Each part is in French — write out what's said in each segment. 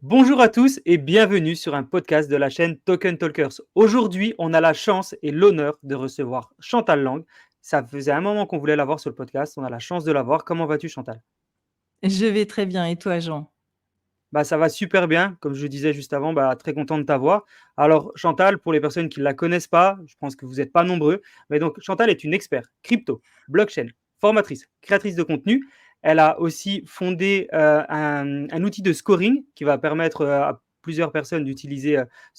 Bonjour à tous et bienvenue sur un podcast de la chaîne Token Talkers. Aujourd'hui, on a la chance et l'honneur de recevoir Chantal Lang. Ça faisait un moment qu'on voulait l'avoir sur le podcast. On a la chance de l'avoir. Comment vas-tu, Chantal? Je vais très bien. Et toi, Jean? Bah, ça va super bien. Comme je disais juste avant, bah, très content de t'avoir. Alors, Chantal, pour les personnes qui ne la connaissent pas, je pense que vous n'êtes pas nombreux. Mais donc, Chantal est une experte crypto, blockchain, formatrice, créatrice de contenu. Elle a aussi fondé un outil de scoring qui va permettre à plusieurs personnes d'utiliser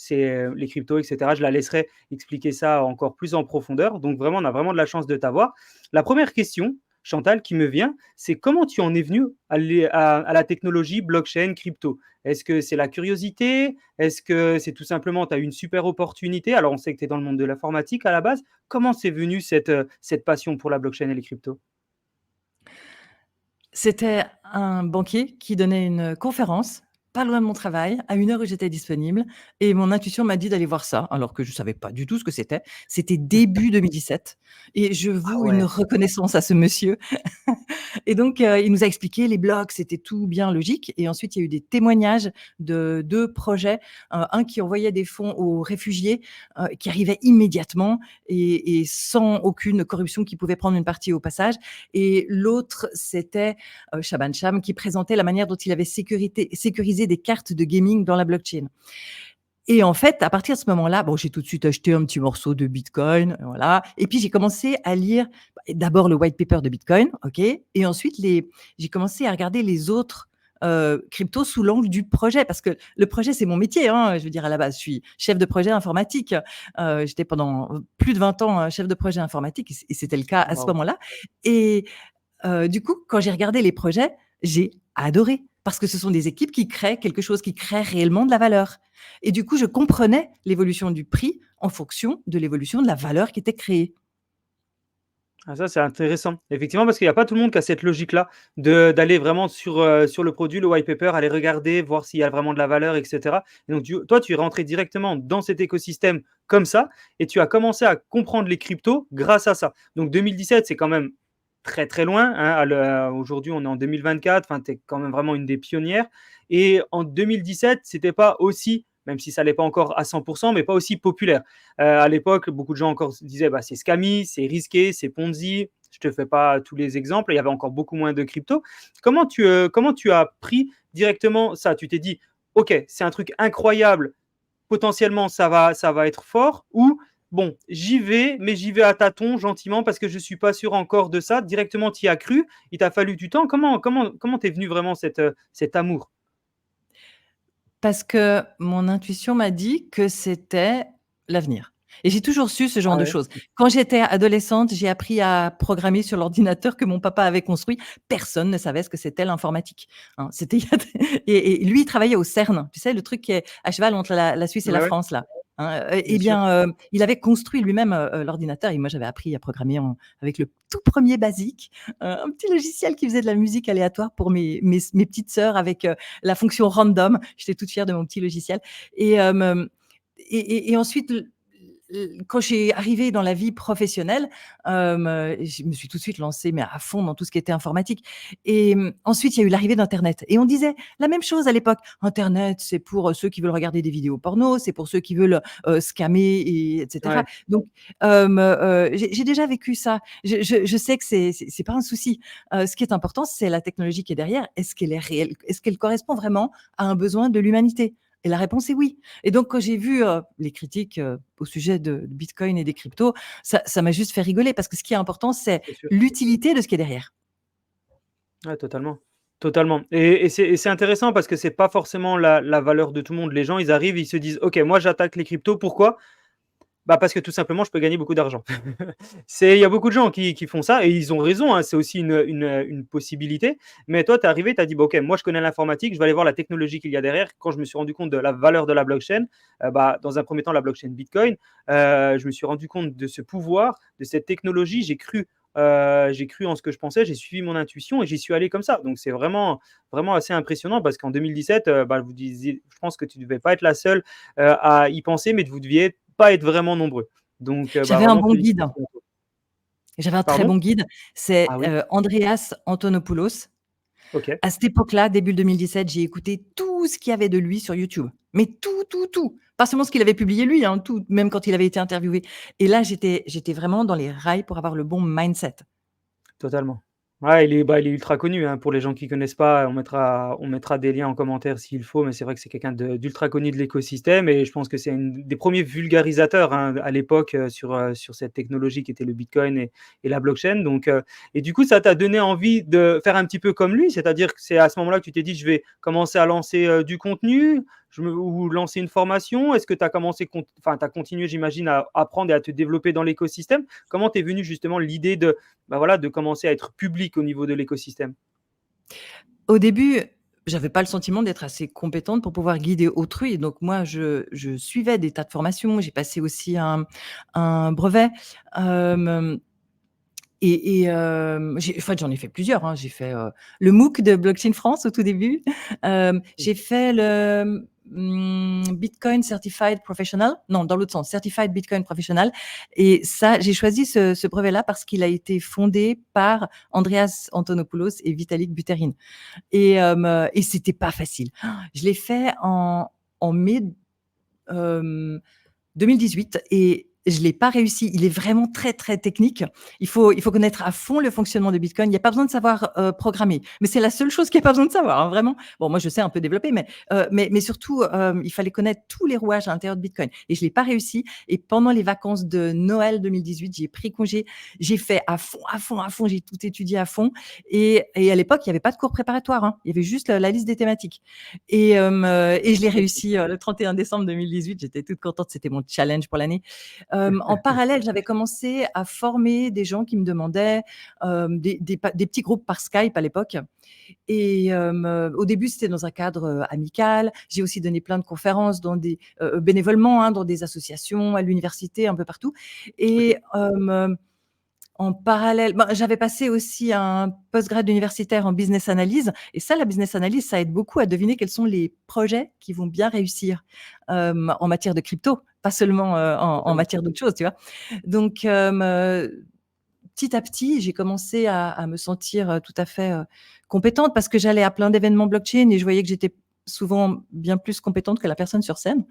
les cryptos, etc. Je la laisserai expliquer ça encore plus en profondeur. Donc, vraiment, on a vraiment de la chance de t'avoir. La première question, Chantal, qui me vient, c'est comment tu en es venu à la technologie blockchain, crypto? Est-ce que c'est la curiosité? Est-ce que c'est tout simplement, tu as eu une super opportunité? Alors, on sait que tu es dans le monde de l'informatique à la base. Comment c'est venu cette passion pour la blockchain et les cryptos? C'était un banquier qui donnait une conférence, pas loin de mon travail, à une heure où j'étais disponible et mon intuition m'a dit d'aller voir ça, alors que je savais pas du tout ce que c'était. C'était début 2017 et je Ah voue une ouais. reconnaissance à ce monsieur. Et donc, il nous a expliqué les blocs, c'était tout bien logique. Et ensuite, il y a eu des témoignages de 2 projets, un qui envoyait des fonds aux réfugiés, qui arrivaient immédiatement et sans aucune corruption qui pouvait prendre une partie au passage. Et l'autre, c'était Shaban Sham qui présentait la manière dont il avait sécurisé des cartes de gaming dans la blockchain. Et en fait, à partir de ce moment-là, bon, j'ai tout de suite acheté un petit morceau de Bitcoin, voilà. Et puis j'ai commencé à lire d'abord le white paper de Bitcoin, ok, et ensuite j'ai commencé à regarder les autres cryptos sous l'angle du projet, parce que le projet c'est mon métier, hein. Je veux dire à la base, je suis chef de projet informatique. J'étais pendant plus de 20 ans chef de projet informatique, et c'était le cas à ce Wow. moment-là. Et du coup, quand j'ai regardé les projets, j'ai adoré parce que ce sont des équipes qui créent quelque chose, qui créent réellement de la valeur. Et du coup, je comprenais l'évolution du prix en fonction de l'évolution de la valeur qui était créée. Ah, ça, c'est intéressant. Effectivement, parce qu'il n'y a pas tout le monde qui a cette logique-là d'aller vraiment sur le produit, le white paper, aller regarder, voir s'il y a vraiment de la valeur, etc. Et donc, toi, tu es rentré directement dans cet écosystème comme ça et tu as commencé à comprendre les cryptos grâce à ça. Donc, 2017, c'est quand même très, très loin, hein. Aujourd'hui, on est en 2024. Enfin, tu es quand même vraiment une des pionnières. Et en 2017, c'était pas aussi, même si ça l'est pas encore à 100%, mais pas aussi populaire. À l'époque, beaucoup de gens encore se disaient bah, c'est scammy, c'est risqué, c'est Ponzi. Je te fais pas tous les exemples. Il y avait encore beaucoup moins de crypto. Comment tu as pris directement ça? Tu t'es dit, OK, c'est un truc incroyable. Potentiellement, ça va être fort. Ou, bon, j'y vais, mais j'y vais à tâtons, gentiment, parce que je ne suis pas sûr encore de ça. Directement, tu y as cru. Il t'a fallu du temps. Comment t'es venu vraiment cet amour? Parce que mon intuition m'a dit que c'était l'avenir. Et j'ai toujours su ce genre Ah de ouais. choses. Quand j'étais adolescente, j'ai appris à programmer sur l'ordinateur que mon papa avait construit. Personne ne savait ce que c'était l'informatique, hein. C'était et lui, il travaillait au CERN, tu sais, le truc qui est à cheval entre la Suisse et Ouais, la ouais, France, là, hein. bien Eh sûr. bien, il avait construit lui-même l'ordinateur et moi, j'avais appris à programmer avec le tout premier BASIC, un petit logiciel qui faisait de la musique aléatoire pour mes petites sœurs avec la fonction random. J'étais toute fière de mon petit logiciel. Et, et ensuite, quand j'ai arrivé dans la vie professionnelle, je me suis tout de suite lancée mais à fond dans tout ce qui était informatique. Et ensuite, il y a eu l'arrivée d'Internet. Et on disait la même chose à l'époque. Internet, c'est pour ceux qui veulent regarder des vidéos porno, c'est pour ceux qui veulent scammer, etc. Ouais. Donc, j'ai déjà vécu ça. Je sais que c'est pas un souci. Ce qui est important, c'est la technologie qui est derrière. Est-ce qu'elle est réelle? Est-ce qu'elle correspond vraiment à un besoin de l'humanité? Et la réponse est oui. Et donc, quand j'ai vu les critiques au sujet de Bitcoin et des cryptos, ça m'a juste fait rigoler parce que ce qui est important, c'est C'est sûr. l'utilité de ce qui est derrière. Ouais, totalement. Totalement. Et c'est intéressant parce que c'est pas forcément la valeur de tout le monde. Les gens, ils arrivent, ils se disent, OK, moi, j'attaque les cryptos. Pourquoi? Bah, parce que tout simplement, je peux gagner beaucoup d'argent. Il y a beaucoup de gens qui font ça et ils ont raison, hein, c'est aussi une possibilité. Mais toi, tu es arrivé, tu as dit, bah, OK, moi, je connais l'informatique, je vais aller voir la technologie qu'il y a derrière. Quand je me suis rendu compte de la valeur de la blockchain, bah, dans un premier temps, la blockchain Bitcoin, je me suis rendu compte de ce pouvoir, de cette technologie. J'ai cru en ce que je pensais, j'ai suivi mon intuition et j'y suis allé comme ça. Donc, c'est vraiment, vraiment assez impressionnant parce qu'en 2017, bah, vous disiez, je pense que tu ne devais pas être la seule à y penser, mais vous deviez pas être vraiment nombreux. Donc, bah, J'avais un vraiment bon guide. félicitations à toi. J'avais un très Pardon? bon guide. C'est Ah oui? Andreas Antonopoulos. OK. À cette époque-là, début 2017, j'ai écouté tout ce qu'il y avait de lui sur YouTube. Mais tout, tout, tout. Pas seulement ce qu'il avait publié lui, hein, tout, même quand il avait été interviewé. Et là, j'étais vraiment dans les rails pour avoir le bon mindset. Totalement. Ouais, il est ultra connu, hein, pour les gens qui connaissent pas, on mettra des liens en commentaire s'il faut, mais c'est vrai que c'est quelqu'un d'ultra connu de l'écosystème et je pense que c'est une des premiers vulgarisateurs, hein, à l'époque, sur cette technologie qui était le bitcoin et la blockchain et du coup, ça t'a donné envie de faire un petit peu comme lui? C'est-à-dire que c'est à ce moment-là que tu t'es dit: «Je vais commencer à lancer, du contenu, ou lancer une formation?» Est-ce que tu as tu as continué, j'imagine, à apprendre et à te développer dans l'écosystème? Comment t'es venue justement l'idée de commencer à être public au niveau de l'écosystème? Au début, j'avais pas le sentiment d'être assez compétente pour pouvoir guider autrui. Donc moi, je suivais des tas de formations. J'ai passé aussi un brevet. Hem en fait, j'en ai fait plusieurs, hein. J'ai fait, le MOOC de Blockchain France au tout début. J'ai fait le, Bitcoin Certified Professional. Non, dans l'autre sens, Certified Bitcoin Professional et ça, j'ai choisi ce brevet-là parce qu'il a été fondé par Andreas Antonopoulos et Vitalik Buterin et c'était pas facile. Je l'ai fait en mai, hem 2018 et je l'ai pas réussi. Il est vraiment très, très technique. Il faut connaître à fond le fonctionnement de Bitcoin. Il y a pas besoin de savoir, programmer, mais c'est la seule chose qu'il y a pas besoin de savoir, hein, vraiment. Bon, moi, je sais un peu développer, mais surtout, il fallait connaître tous les rouages à l'intérieur de Bitcoin et je l'ai pas réussi et pendant les vacances de Noël 2018, j'ai pris congé. J'ai fait à fond, à fond, à fond. J'ai tout étudié à fond et à l'époque, il y avait pas de cours préparatoires, hein. Il y avait juste la liste des thématiques et je l'ai réussi, le 31 décembre 2018. J'étais toute contente. C'était mon challenge pour l'année. En parallèle, j'avais commencé à former des gens qui me demandaient des petits groupes par Skype à l'époque. Au début, c'était dans un cadre amical. J'ai aussi donné plein de conférences bénévolement, hein, dans des associations, à l'université, un peu partout. OK. Et en parallèle, j'avais passé aussi un postgrad universitaire en business analyse et ça, la business analyse, ça aide beaucoup à deviner quels sont les projets qui vont bien réussir, en matière de crypto, pas seulement, en Totalement. matière d'autres choses, tu vois? Donc, petit à petit, j'ai commencé à me sentir, tout à fait, compétente parce que j'allais à plein d'événements blockchain et je voyais que j'étais souvent bien plus compétente que la personne sur scène.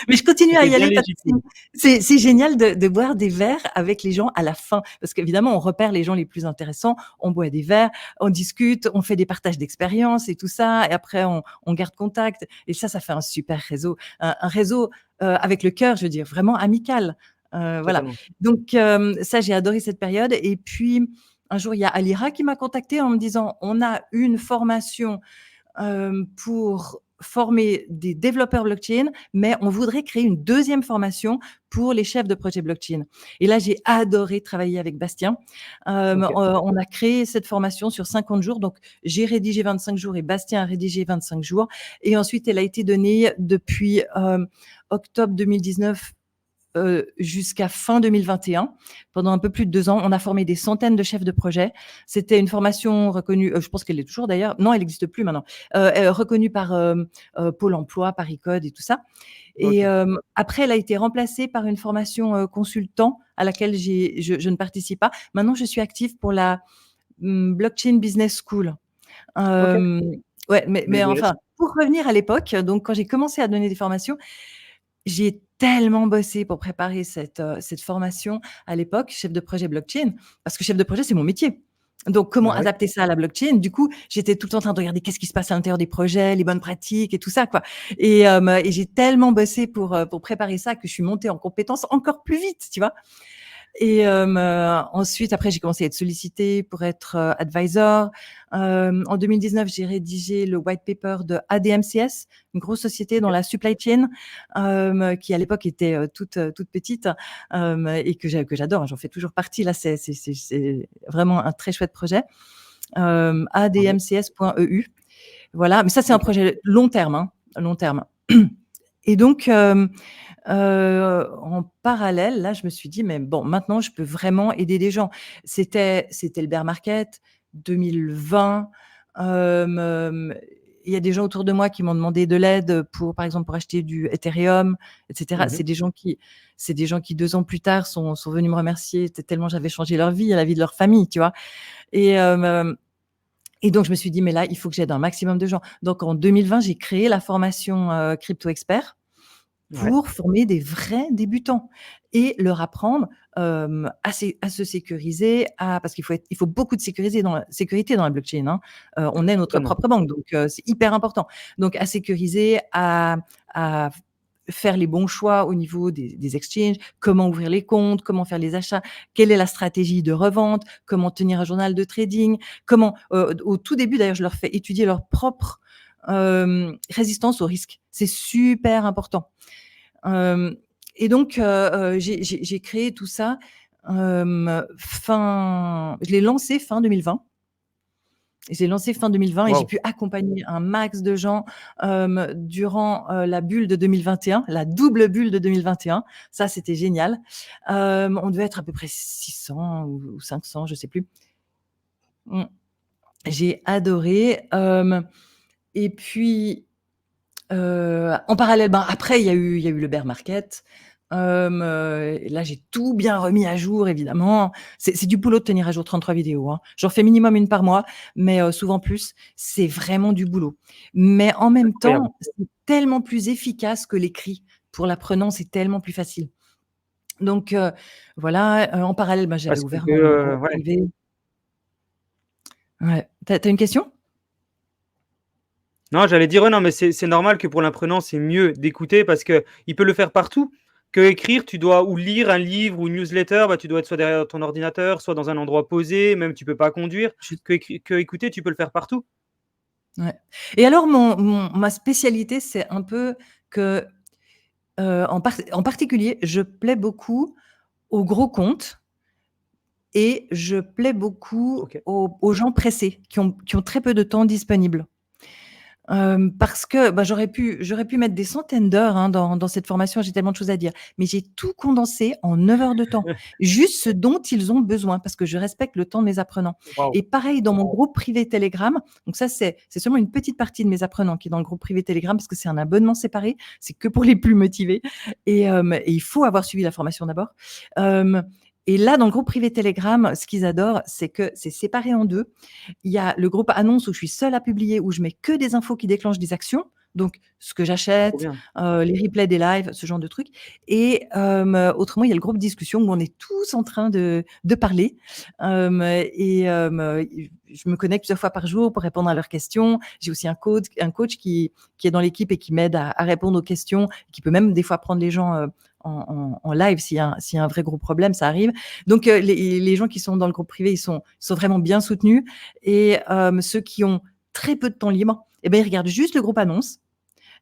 Mais je continue à C'était y bien aller parce que légitime. c'est génial de boire des verres avec les gens à la fin. Parce qu'évidemment, on repère les gens les plus intéressants, on boit des verres, on discute, on fait des partages d'expériences et tout ça et après on garde contact et ça fait un super réseau. Un réseau, avec le cœur, je veux dire, vraiment amical. Voilà. Totalement. Donc ça, j'ai adoré cette période et puis un jour, il y a Alira qui m'a contactée en me disant: «On a une formation pour former des développeurs blockchain, mais on voudrait créer une deuxième formation pour les chefs de projet blockchain. Et là, j'ai adoré travailler avec Bastien. OK. On a créé cette formation sur 50 jours. Donc, j'ai rédigé 25 jours et Bastien a rédigé 25 jours. Et ensuite, elle a été donnée depuis octobre 2019 jusqu'à fin 2021. Pendant un peu plus de 2 ans, on a formé des centaines de chefs de projet. C'était une formation reconnue, je pense qu'elle est toujours d'ailleurs, non, elle n'existe plus maintenant, reconnue par Pôle emploi, Paris-Code et tout ça. Et OK. après, elle a été remplacée par une formation consultant à laquelle je ne participe pas. Maintenant, je suis active pour la Blockchain Business School. OK. Euh, ouais, Mais mais enfin, intéressant. pour revenir à l'époque, donc quand j'ai commencé à donner des formations, j'ai tellement bossé pour préparer cette formation à l'époque, chef de projet blockchain, parce que chef de projet, c'est mon métier. Donc, comment Bah, oui. adapter ça à la blockchain? Du coup, j'étais tout le temps en train de regarder qu'est-ce qui se passe à l'intérieur des projets, les bonnes pratiques et tout ça, quoi. Et j'ai tellement bossé pour préparer ça que je suis montée en compétences encore plus vite, tu vois? Et ensuite, après, j'ai commencé à être sollicitée pour être advisor. En 2019, j'ai rédigé le white paper de ADMCS, une grosse société dans OK. la supply chain, qui à l'époque était toute petite et que j'adore. J'en fais toujours partie. Là, c'est vraiment un très chouette projet. Bravo. admcs.eu. Voilà, mais ça, c'est un OK. projet long terme, hein, long terme. Et donc, en parallèle, là, je me suis dit: «Mais bon, maintenant, je peux vraiment aider des gens». C'était le bear market 2020. Il y a des gens autour de moi qui m'ont demandé de l'aide pour, par exemple, pour acheter du Ethereum et cetera. Mmh. C'est des gens qui 2 ans plus tard sont venus me remercier tellement j'avais changé leur vie et la vie de leur famille, tu vois? Et Et donc, je me suis dit: «Mais là, il faut que j'aide un maximum de gens». Donc en 2020, j'ai créé la formation, Crypto Expert Ouais, pour former des vrais débutants et leur apprendre, à se sécuriser, parce il faut beaucoup de sécurité dans la blockchain, hein. On est notre totalement. propre banque, donc c'est hyper important. Donc à sécuriser, à faire les bons choix au niveau des exchanges, comment ouvrir les comptes, comment faire les achats, quelle est la stratégie de revente, comment tenir un journal de trading, comment, au tout début d'ailleurs, je leur fais étudier leur propre, résistance au risque. C'est super important. Hem et donc j'ai créé tout ça, je l'ai lancé fin 2020. J'ai lancé fin 2020 et j'ai Waouh! pu accompagner un max de gens, durant, la bulle de 2021, la double bulle de 2021. Ça, c'était génial. On devait être à peu près 600 ou 500, je sais plus. Mmh. J'ai adoré, et puis, en parallèle, ben, après il y a eu le bear market. Là, j'ai tout bien remis à jour évidemment. C'est du boulot de tenir à jour 33 vidéos, hein. J'en fais minimum une par mois, mais souvent plus. C'est vraiment du boulot. Mais en même Incroyable. temps, c'est tellement plus efficace que l'écrit. Pour l'apprenant, c'est tellement plus facile. Donc voilà, en parallèle, ben, j'avais Parce que, ouvert mon groupe ouais. privé. Ouais. Tu as une question? Non, j'allais dire, ouais, non, mais c'est normal que pour l'apprenant, c'est mieux d'écouter parce qu'il peut le faire partout. Que écrire, tu dois ou lire un livre ou une newsletter, bah, tu dois être soit derrière ton ordinateur, soit dans un endroit posé, même tu peux pas conduire. Que écouter, tu peux le faire partout. Ouais. Et alors ma spécialité, c'est un peu que, en particulier, je plais beaucoup aux gros comptes et je plais beaucoup OK. aux gens pressés qui ont très peu de temps disponible. Parce que, bah, j'aurais pu mettre des centaines d'heures, hein, dans cette formation, j'ai tellement de choses à dire. Mais j'ai tout condensé en 9 heures de temps. Juste ce dont ils ont besoin, parce que je respecte le temps de mes apprenants. Waouh! Et pareil dans mon groupe privé Telegram, donc ça c'est seulement une petite partie de mes apprenants qui est dans le groupe privé Telegram, parce que c'est un abonnement séparé, c'est que pour les plus motivés et il faut avoir suivi la formation d'abord. Hem et là, dans le groupe privé Telegram, ce qu'ils adorent, c'est que c'est séparé en 2. Il y a le groupe annonce où je suis seule à publier, où je mets que des infos qui déclenchent des actions, donc ce que Trop j'achète, bien. les replays des lives, ce genre de trucs. Et autrement, il y a le groupe discussion où on est tous en train de parler. Je me connecte plusieurs fois par jour pour répondre à leurs questions. J'ai aussi un coach qui est dans l'équipe et qui m'aide à répondre aux questions, qui peut même des fois prendre les gens, en live s'il y a un vrai gros problème, ça arrive. Donc les gens qui sont dans le groupe privé, ils sont vraiment bien soutenus. Et ceux qui ont très peu de temps libre, eh ben, ils regardent juste le groupe annonce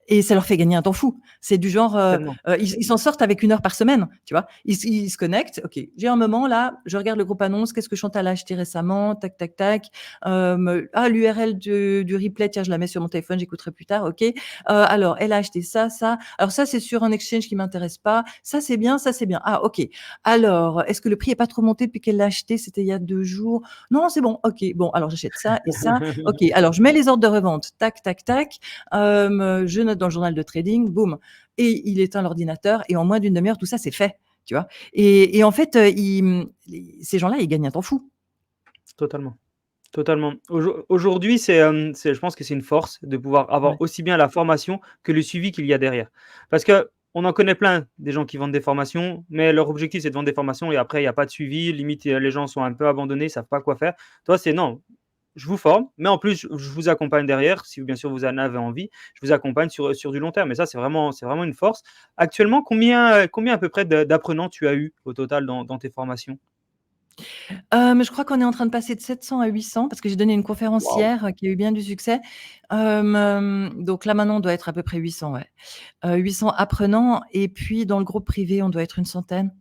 et ça leur fait gagner un temps fou. C'est du genre, Tellement. ils s'en sortent avec 1 heure par semaine, tu vois? Ils se connectent: «OK, j'ai un moment là, je regarde le groupe annonce, qu'est-ce que Chantal a acheté récemment? Tac, tac, tac. Ah, l'URL du replay, tiens, je la mets sur mon téléphone, j'écouterai plus tard, OK. Alors elle a acheté ça, ça. Alors ça, c'est sur un exchange qui m'intéresse pas. Ça, c'est bien, ça, c'est bien. Ah, OK. Alors, est-ce que le prix est pas trop monté depuis qu'elle l'a acheté? C'était il y a 2 jours. Non, c'est bon, OK. Bon, alors j'achète ça et ça. OK, alors je mets les ordres de revente. Tac, tac, tac. Je note dans le journal de trading, boum, et il éteint l'ordinateur et en moins d'une demi-heure, tout ça, c'est fait, tu vois? Et en fait, ces gens-là, ils gagnent un temps fou. Totalement. Totalement. Aujourd'hui, je pense que c'est une force de pouvoir avoir Ouais. aussi bien la formation que le suivi qu'il y a derrière. Parce qu'on en connaît plein des gens qui vendent des formations, mais leur objectif, c'est de vendre des formations et après il y a pas de suivi, limite, les gens sont un peu abandonnés, ils savent pas quoi faire. Toi, c'est non, je vous forme, mais en plus, je vous accompagne derrière, si bien sûr vous en avez envie, je vous accompagne sur du long terme et ça, c'est vraiment une force. Actuellement, combien à peu près d'apprenants tu as eu au total dans tes formations? Je crois qu'on est en train de passer de 700 à 800 parce que j'ai donné une conférence Waouh! hier, qui a eu bien du succès. Donc là, maintenant, on doit être à peu près 800, ouais. 800 apprenants et puis dans le groupe privé, on doit être une centaine.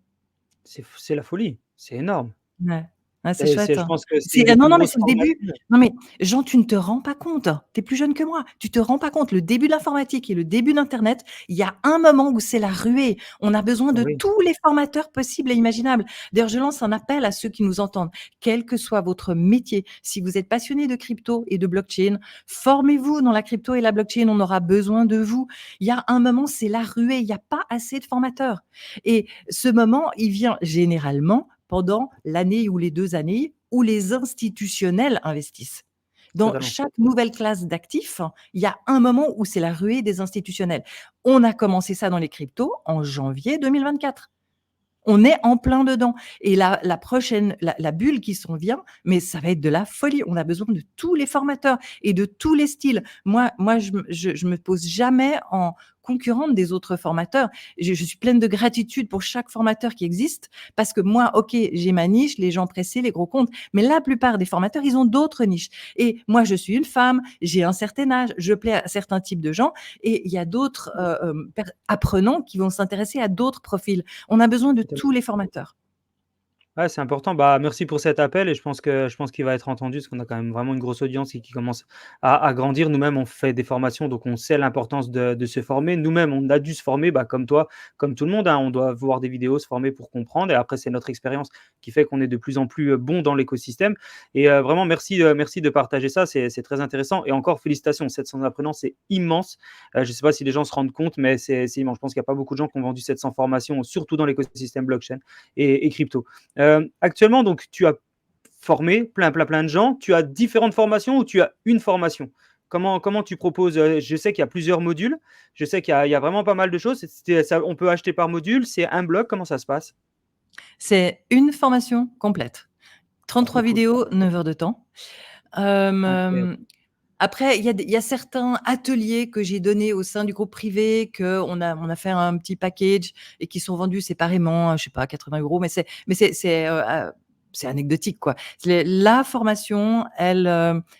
C'est la folie, c'est énorme. Ouais. Ouais, c'est C'est chouette, je hein. pense que c'est une C'est des non, plus non, mais grosses c'est le début. formations. Non, mais Jean, tu ne te rends pas compte. Tu es plus jeune que moi. Tu te rends pas compte. Le début de l'informatique et le début d'internet, il y a un moment où c'est la ruée. On a besoin de Oui, tous les formateurs possibles et imaginables. D'ailleurs, je lance un appel à ceux qui nous entendent. Quel que soit votre métier, si vous êtes passionné de crypto et de blockchain, formez-vous dans la crypto et la blockchain. On aura besoin de vous. Il y a un moment, c'est la ruée. Il y a pas assez de formateurs. Et ce moment, il vient généralement pendant l'année ou les 2 années où les institutionnels investissent. Dans totalement. chaque nouvelle classe d'actifs, il y a un moment où c'est la ruée des institutionnels. On a commencé ça dans les cryptos en janvier 2024. On est en plein dedans et la prochaine la bulle qui s'en vient, mais ça va être de la folie. On a besoin de tous les formateurs et de tous les styles. Moi je me pose jamais en concurrente des autres formateurs. Je suis pleine de gratitude pour chaque formateur qui existe parce que moi, OK, j'ai ma niche, les gens pressés, les gros comptes, mais la plupart des formateurs, ils ont d'autres niches et moi, je suis une femme, j'ai un certain âge, je plais à certains types de gens et il y a d'autres, apprenants qui vont s'intéresser à d'autres profils. On a besoin de tous les formateurs. Ouais, c'est important. Bah, merci pour cet appel et je pense qu'il va être entendu parce qu'on a quand même vraiment une grosse audience et qui commence à grandir. Nous-mêmes, on fait des formations, donc on sait l'importance de se former. Nous-mêmes, on a dû se former, bah, comme toi, comme tout le monde, hein. On doit voir des vidéos, se former pour comprendre et après, c'est notre expérience qui fait qu'on est de plus en plus, bon dans l'écosystème et vraiment merci de partager ça, c'est très intéressant et encore félicitations, 700 apprenants, c'est immense. Je ne sais pas si les gens se rendent compte, mais c'est immense. Je pense qu'il y a pas beaucoup de gens qui ont vendu 700 formations, surtout dans l'écosystème blockchain et crypto. Actuellement, donc, tu as formé plein de gens. Tu as différentes formations ou tu as une formation? Comment tu proposes? Je sais qu'il y a plusieurs modules. Je sais qu'il y a vraiment pas mal de choses. On peut acheter par module. C'est un bloc. Comment ça se passe? C'est une formation complète. Trop 33 cool. vidéos, 9 heures de temps. Hem, Incroyable. Après, il y a certains ateliers que j'ai donnés au sein du groupe privé on a fait un petit package et qui sont vendus séparément, je sais pas, 80 €, c'est anecdotique, quoi. La formation, elle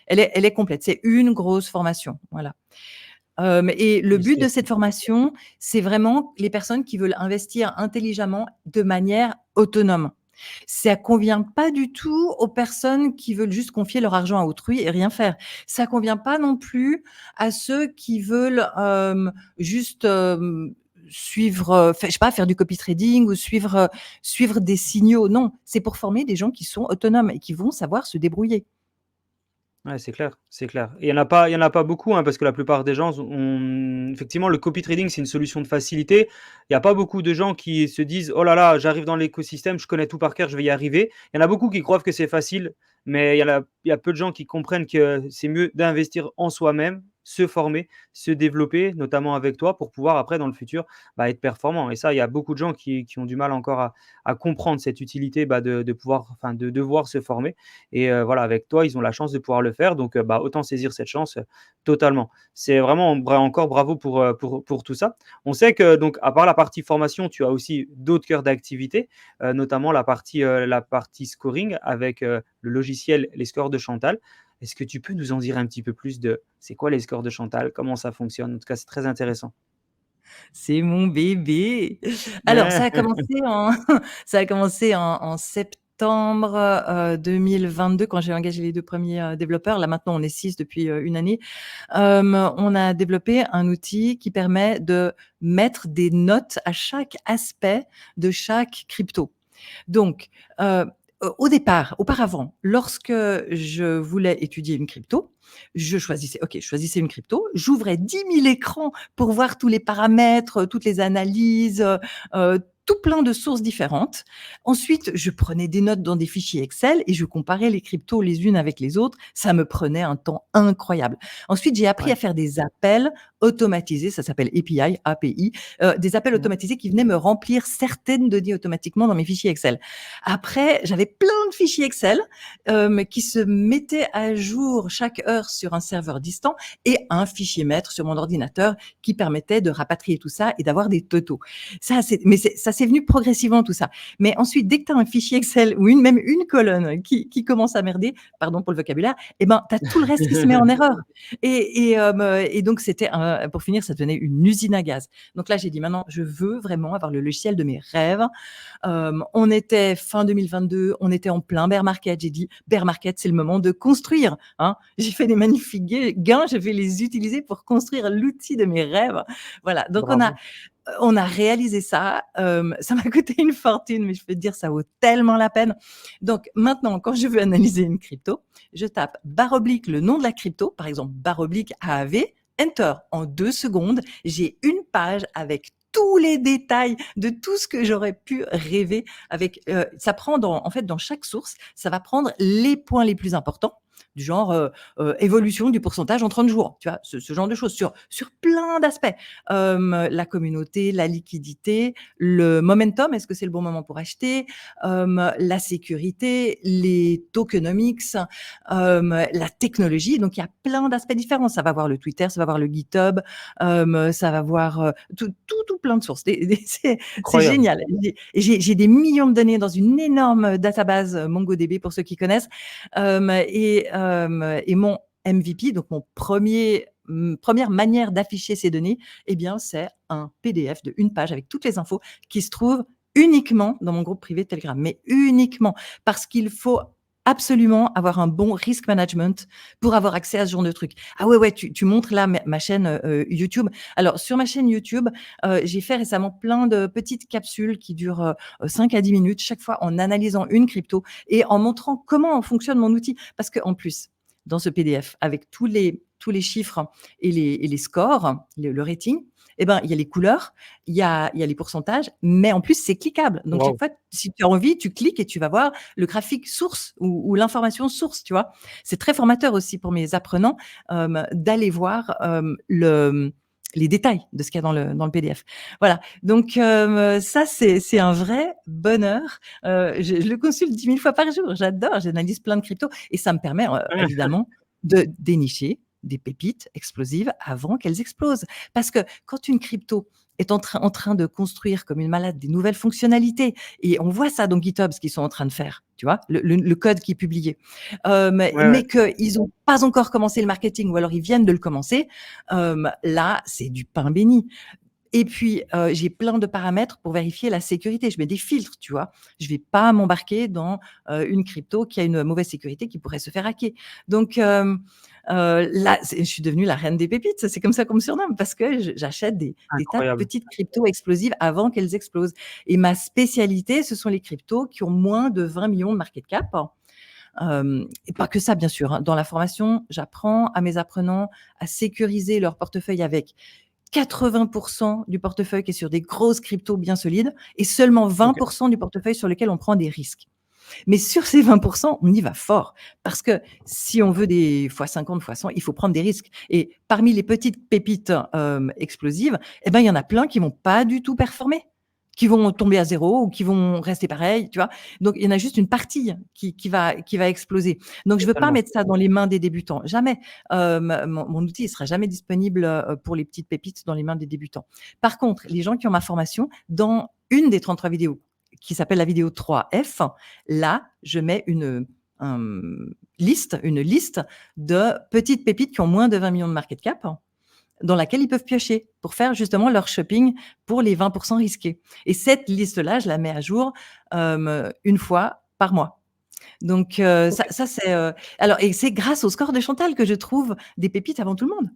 est complète. C'est une grosse formation, voilà. Et le but de cette Félicitations. formation, c'est vraiment les personnes qui veulent investir intelligemment de manière autonome. Ça convient pas du tout aux personnes qui veulent juste confier leur argent à autrui et rien faire. Ça convient pas non plus à ceux qui veulent, juste, suivre, je sais pas, faire du copy trading ou suivre des signaux. Non, c'est pour former des gens qui sont autonomes et qui vont savoir se débrouiller. Ouais, c'est clair, c'est clair. Et il y en a pas beaucoup, hein, parce que la plupart des gens effectivement, le copy trading, c'est une solution de facilité. Il y a pas beaucoup de gens qui se disent: «Oh là là, j'arrive dans l'écosystème, je connais tout par cœur, je vais y arriver». Il y en a beaucoup qui croient que c'est facile, mais il y a peu de gens qui comprennent que c'est mieux d'investir en soi-même, se former, se développer, notamment avec toi, pour pouvoir après dans le futur, bah, être performant. Et ça, il y a beaucoup de gens qui ont du mal encore à comprendre cette utilité, bah, de pouvoir enfin, de devoir se former. Et voilà, avec toi, ils ont la chance de pouvoir le faire, donc bah, autant saisir cette chance, totalement. C'est vraiment encore bravo pour tout ça. On sait que donc à part la partie formation, tu as aussi d'autres cœurs d'activité, notamment la partie scoring avec, le logiciel Les Scores de Chantal. Est-ce que tu peux nous en dire un petit peu plus de c'est quoi les scores de Chantal? Comment ça fonctionne? En tout cas, c'est très intéressant. C'est mon bébé. Alors ça a commencé en ça a commencé en septembre, 2022 quand j'ai engagé les 2 premiers développeurs. Là, maintenant, on est 6 depuis, 1 année. On a développé un outil qui permet de mettre des notes à chaque aspect de chaque crypto. Donc, au départ, auparavant, lorsque je voulais étudier une crypto, je choisissais une crypto, j'ouvrais 10 000 écrans pour voir tous les paramètres, toutes les analyses, tout plein de sources différentes. Ensuite, je prenais des notes dans des fichiers Excel et je comparais les cryptos les unes avec les autres. Ça me prenait un temps incroyable. Ensuite, j'ai appris Ouais. à faire des appels automatisés, ça s'appelle API, des appels Mmh. automatisés qui venaient me remplir certaines données automatiquement dans mes fichiers Excel. Après, j'avais plein de fichiers Excel qui se mettaient à jour chaque heure sur un serveur distant et un fichier maître sur mon ordinateur qui permettait de rapatrier tout ça et d'avoir des totaux. Ça s'est venu progressivement tout ça. Mais ensuite, dès que tu as un fichier Excel ou même une colonne qui commence à merder, pardon pour le vocabulaire, eh ben, tu as tout le reste qui se met en erreur. Et donc, pour finir, ça devenait une usine à gaz. Donc là, j'ai dit maintenant, je veux vraiment avoir le logiciel de mes rêves. On était fin 2022, on était en plein bear market. J'ai dit, bear market, c'est le moment de construire. Hein. J'ai fait des magnifiques gains, je vais les utiliser pour construire l'outil de mes rêves. Voilà, donc Bravo. on a réalisé ça. Ça m'a coûté une fortune, mais je peux te dire, ça vaut tellement la peine. Donc maintenant, quand je veux analyser une crypto, je tape barre oblique le nom de la crypto, par exemple barre oblique AAV, Enter. En 2 secondes, j'ai une page avec tous les détails de tout ce que j'aurais pu rêver avec. Ça prend en fait, dans chaque source, ça va prendre les points les plus importants. du genre évolution du pourcentage en 30 jours, tu vois, ce genre de choses sur plein d'aspects. La communauté, la liquidité, le momentum, est-ce que c'est le bon moment pour acheter, la sécurité, les tokenomics, la technologie. Donc, il y a plein d'aspects différents. Ça va voir le Twitter, ça va voir le GitHub, ça va voir tout plein de sources. C'est Incroyable. génial. J'ai des millions de données dans une énorme database MongoDB pour ceux qui connaissent. Et mon MVP, donc première manière d'afficher ces données, eh bien, c'est un PDF de une page avec toutes les infos qui se trouvent uniquement dans mon groupe privé de Telegram, mais uniquement parce qu'il faut absolument avoir un bon risk management pour avoir accès à ce genre de trucs. Ah ouais, tu montres là ma chaîne YouTube. Alors, sur ma chaîne YouTube, j'ai fait récemment plein de petites capsules qui durent 5 à 10 minutes, chaque fois en analysant une crypto et en montrant comment fonctionne mon outil. Parce qu'en plus, dans ce PDF, avec tous les chiffres et les scores, le rating, eh ben, il y a les couleurs, il y a les pourcentages, mais en plus, c'est cliquable. Donc, chaque Waouh! fois, si tu as envie, tu cliques et tu vas voir le graphique source ou l'information source, tu vois. C'est très formateur aussi pour mes apprenants d'aller voir les détails de ce qu'il y a dans le PDF. Voilà. Donc, ça, c'est un vrai bonheur. Je le consulte 10 000 fois par jour. J'adore. J'analyse plein de cryptos et ça me permet évidemment de dénicher des pépites explosives avant qu'elles explosent. Parce que quand une crypto est en train de construire comme une malade des nouvelles fonctionnalités, et on voit ça dans GitHub, ce qu'ils sont en train de faire, tu vois, le code qui est publié, Ouais, ouais. mais qu'ils n'ont pas encore commencé le marketing, ou alors ils viennent de le commencer, là, c'est du pain béni. Et puis, j'ai plein de paramètres pour vérifier la sécurité. Je mets des filtres, tu vois. Je vais pas m'embarquer dans une crypto qui a une mauvaise sécurité qui pourrait se faire hacker. Donc, là, je suis devenue la reine des pépites. C'est comme ça qu'on me surnomme parce que j'achète des tas de Incroyable. petites cryptos explosives avant qu'elles explosent. Et ma spécialité, ce sont les cryptos qui ont moins de 20 millions de market cap. Et pas que ça, bien sûr, hein. Dans la formation, j'apprends à mes apprenants à sécuriser leur portefeuille avec 80% du portefeuille qui est sur des grosses cryptos bien solides et seulement OK. 20% du portefeuille sur lequel on prend des risques. Mais sur ces 20%, on y va fort parce que si on veut des x50, x100, il faut prendre des risques. Et parmi les petites pépites explosives, eh ben, il y en a plein qui vont pas du tout performer, qui vont tomber à zéro ou qui vont rester pareils, tu vois. Donc, il y en a juste une partie qui va exploser. Donc, je veux pas Totalement. mettre ça dans les mains des débutants. Jamais. Mon outil, il sera jamais disponible pour les petites pépites dans les mains des débutants. Par contre, les gens qui ont ma formation, dans une des 33 vidéos qui s'appelle la vidéo 3F, là, je mets une liste de petites pépites qui ont moins de 20 millions de market cap, dans laquelle ils peuvent piocher pour faire justement leur shopping pour les 20% risqués. Et cette liste-là, je la mets à jour une fois par mois. Donc, OK. ça c'est alors, et c'est grâce au score de Chantal que je trouve des pépites avant tout le monde.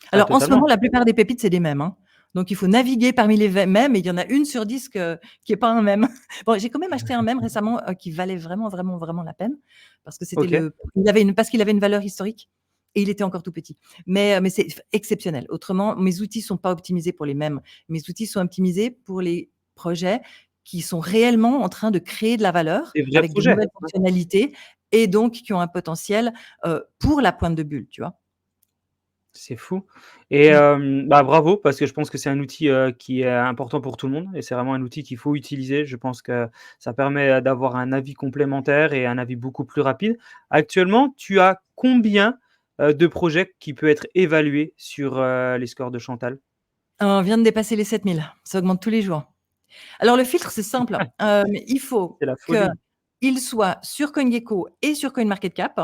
Ah Alors, en ce totalement. moment, la plupart des pépites, c'est des mèmes, hein. Donc, il faut naviguer parmi les mèmes et il y en a une sur 10 qui est pas un mème. Bon, j'ai quand même acheté un mème récemment qui valait vraiment, vraiment, vraiment la peine parce que OK. parce qu'il avait une valeur historique et il était encore tout petit. Mais c'est exceptionnel. Autrement, mes outils sont pas optimisés pour les mèmes. Mes outils sont optimisés pour les projets qui sont réellement en train de créer de la valeur Des vrais avec des projets. nouvelles Ouais. fonctionnalités et donc qui ont un potentiel pour la pointe de bulle, tu vois. C'est fou et Mmh. bah, bravo parce que je pense que c'est un outil, qui est important pour tout le monde et c'est vraiment un outil qu'il faut utiliser. Je pense que ça permet, d'avoir un avis complémentaire et un avis beaucoup plus rapide. Actuellement, tu as combien, de projets qui peut être évalués sur, les scores de Chantal? On vient de dépasser les 7 000. Ça augmente tous les jours. Alors le filtre, c'est simple, il faut C'est la folie. qu'il soit sur CoinGecko et sur CoinMarketCap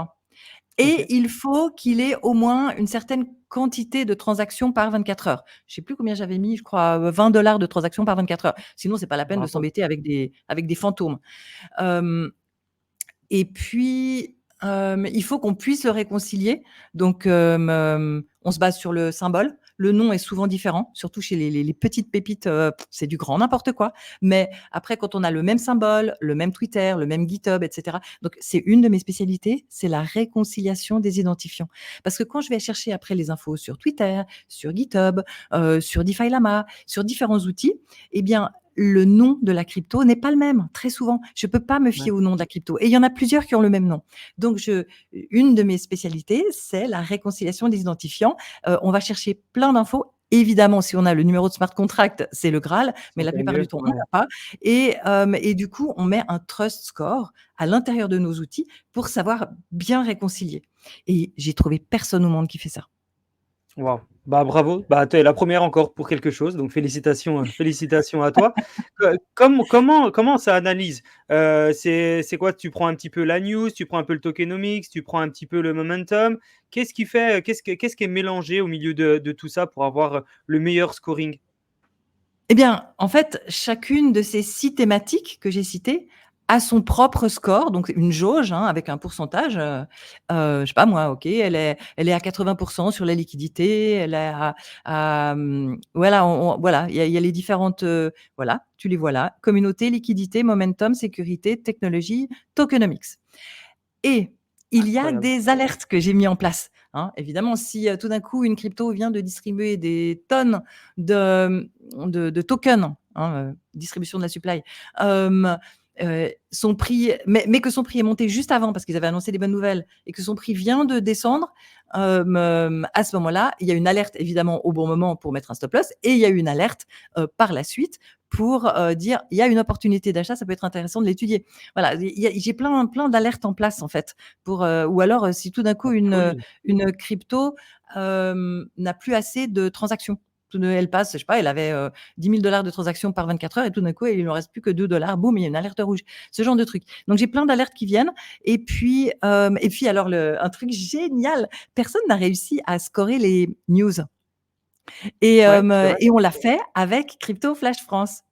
et OK. il faut qu'il ait au moins une certaine quantité de transactions par 24 heures. Je sais plus combien j'avais mis, je crois, $20 de transactions par 24 heures. Sinon, c'est pas la peine de Bravo. s'embêter avec des fantômes. Hem Et puis, il faut qu'on puisse le réconcilier. Donc, on se base sur le symbole. Le nom est souvent différent, surtout chez les petites pépites, c'est du grand n'importe quoi. Mais après, quand on a le même symbole, le même Twitter, le même GitHub, et cetera. Donc, c'est une de mes spécialités, c'est la réconciliation des identifiants. Parce que quand je vais chercher après les infos sur Twitter, sur GitHub, sur DeFi Lama, sur différents outils, eh bien, le nom de la crypto n'est pas le même, très souvent. Je peux pas me Ouais. fier au nom de la crypto et il y en a plusieurs qui ont le même nom. Donc une de mes spécialités, c'est la réconciliation des identifiants. On va chercher plein d'infos. Évidemment, si on a le numéro de smart contract, c'est le Graal, C'est mais la encore plupart du mieux, temps, on ouais. l'a pas et du coup, on met un trust score à l'intérieur de nos outils pour savoir bien réconcilier et j'ai trouvé personne au monde qui fait ça. Waouh! Bah, bravo, bah, tu es la première encore pour quelque chose, donc félicitations à toi. Comment ça analyse? C'est quoi? Tu prends un petit peu la news, tu prends un peu le tokenomics, tu prends un petit peu le momentum? Qu'est-ce qui est mélangé au milieu de tout ça pour avoir, le meilleur scoring? Eh bien, en fait, chacune de ces 6 thématiques que j'ai citées a son propre score, donc une jauge, hein, avec un pourcentage, je sais pas moi, OK, elle est à 80 sur la liquidité, elle est voilà, voilà, il y a les différentes, voilà, tu les vois là, communauté, liquidité, momentum, sécurité, technologie, tokenomics. Et il y a Incroyable. des alertes que j'ai mis en place, hein. Évidemment, si, tout d'un coup, une crypto vient de distribuer des tonnes de tokens, hein, distribution de la supply, hem, son prix mais que son prix est monté juste avant parce qu'ils avaient annoncé des bonnes nouvelles et que son prix vient de descendre, à ce moment-là, il y a une alerte évidemment au bon moment pour mettre un stop loss et il y a une alerte, par la suite pour, dire: «Il y a une opportunité d'achat, ça peut être intéressant de l'étudier». Voilà, j'ai plein d'alertes en place en fait pour, ou alors, si tout d'un coup Cool. une crypto, n'a plus assez de transactions. Elle passe, je sais pas, elle avait, 10 000 de transactions par 24 heures et tout d'un coup, il lui en reste plus que 2 boum, il y a une alerte rouge. Ce genre de truc. Donc j'ai plein d'alertes qui viennent et puis alors un truc génial, personne n'a réussi à scorer les news Ouais, c'est vrai? et on l'a fait avec Crypto Flash France.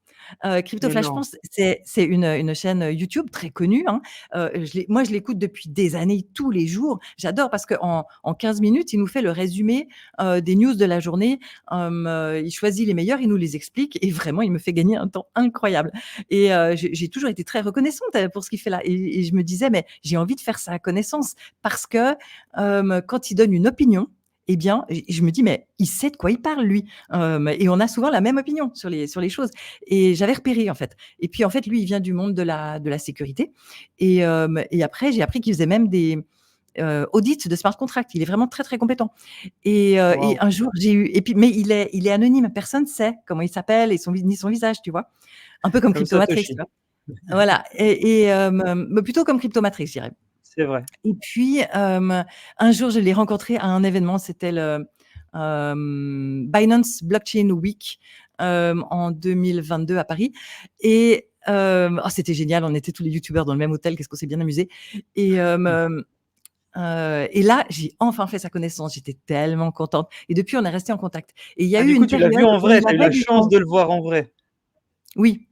Crypto Mais Flash non. France, c'est une chaîne YouTube très connue, hein. Je l'écoute depuis des années, tous les jours. J'adore parce qu'en 15 minutes, il nous fait le résumé, des news de la journée. Il choisit les meilleurs, il nous les explique et vraiment, il me fait gagner un temps incroyable et j'ai toujours été très reconnaissante, pour ce qu'il fait là et je me disais: «Mais j'ai envie de faire sa connaissance» parce que, quand il donne une opinion eh bien, je me dis: «Mais il sait de quoi il parle lui». Et on a souvent la même opinion sur les choses et j'avais repéré, en fait et puis, en fait, lui, il vient du monde de la sécurité et après, j'ai appris qu'il faisait même des, audits de smart contract. Il est vraiment très, très compétent et Waouh! un jour, j'ai eu et puis mais il est anonyme, personne ne sait comment il s'appelle et ni son visage, tu vois? Un peu comme Comme Cryptomatrix, tu Satoshi. vois? Voilà mais plutôt comme Cryptomatrix, je dirais. C'est vrai. Et puis, un jour, je l'ai rencontré à un événement, c'était le, Binance Blockchain Week, en 2022 à Paris et oh, c'était génial, on était tous les youtubeurs dans le même hôtel, qu'est-ce qu'on s'est bien amusés et là, j'ai enfin fait sa connaissance, j'étais tellement contente et depuis, on est restés en contact et il y a Ah, eu du coup, une tu l'as vu période en où vrai, il tu as eu avait la du chance temps. de le voir en vrai. Oui.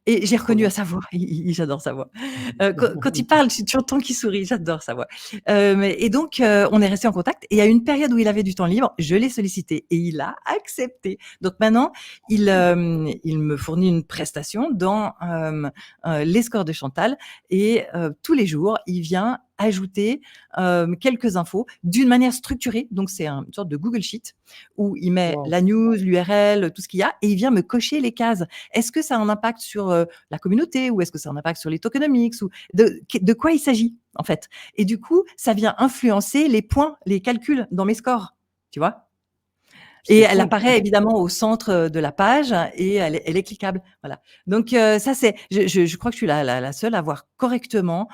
Et j'ai Trop reconnu à bien. sa voix, j'adore sa voix. Quand il parle, tu entends qu'il sourit, j'adore sa voix. Et donc, on est restés en contact et à une période où il avait du temps libre, je l'ai sollicité et il a accepté. Donc maintenant, il me fournit une prestation dans, les scores de Chantal et tous les jours, il vient ajouter, quelques infos d'une manière structurée. Donc c'est une sorte de Google Sheet où il met Waouh! la news, l'URL, tout ce qu'il y a et il vient me cocher les cases. Est-ce que ça a un impact sur, la communauté ou est-ce que ça a un impact sur les tokenomics ou de quoi il s'agit, en fait? Et du coup, ça vient influencer les points, les calculs dans mes scores, tu vois? Et C'est elle fou. apparaît évidemment au centre, de la page et elle est cliquable, voilà. Donc ça c'est je crois que je suis la seule à avoir correctement,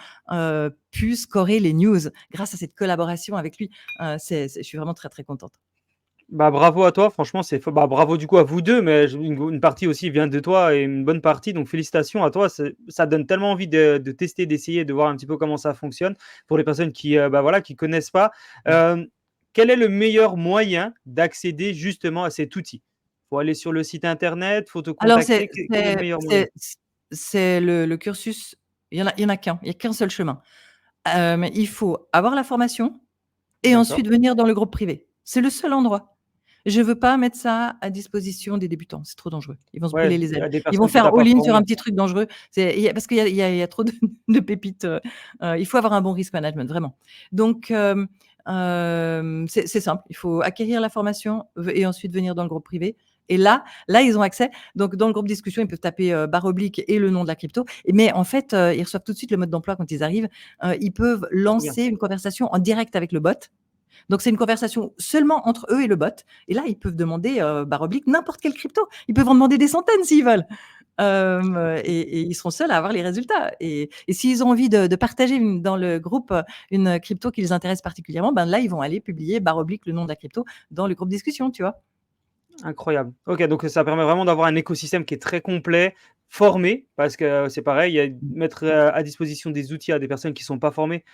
pu scorer les news grâce à cette collaboration avec lui. Je suis vraiment très, très contente. Bah, bravo à toi, franchement, bah, bravo du coup à vous 2, mais une partie aussi vient de toi et une bonne partie, donc félicitations à toi. Ça donne tellement envie de tester, d'essayer, de voir un petit peu comment ça fonctionne pour les personnes qui, bah, voilà, qui connaissent pas. Hem, Quel est le meilleur moyen d'accéder justement à cet outil? Faut aller sur le site internet? Faut te Alors contacter? Quel est le meilleur moyen? c'est le cursus, il y en a qu'un, il y a qu'un seul chemin. Il faut avoir la formation et D'accord. ensuite venir dans le groupe privé. C'est le seul endroit. Je veux pas mettre ça à disposition des débutants, c'est trop dangereux. Ils vont se Ouais, brûler les il y ailes. a des Ils vont personnes que tu faire as pas all-in sur un formées. petit truc dangereux. Parce qu'il y a trop de pépites, il faut avoir un bon risk management, vraiment. Donc c'est simple, il faut acquérir la formation et ensuite venir dans le groupe privé Et là, ils ont accès. Donc, dans le groupe discussion, ils peuvent taper barre oblique et le nom de la crypto. Mais en fait, ils reçoivent tout de suite le mode d'emploi quand ils arrivent. Ils peuvent Trop bien. lancer une conversation en direct avec le bot. Donc, c'est une conversation seulement entre eux et le bot. Et là, ils peuvent demander, barre oblique, n'importe quelle crypto. Ils peuvent en demander des centaines s'ils veulent. Et ils seront seuls à avoir les résultats. Et s'ils ont envie de partager dans le groupe une crypto qui les intéresse particulièrement, ben là, ils vont aller publier barre oblique le nom de la crypto dans le groupe discussion, tu vois. Incroyable. OK, donc ça permet vraiment d'avoir un écosystème qui est très complet, formé, parce que c'est pareil, il y a mettre, à disposition des outils à des personnes qui sont pas formées,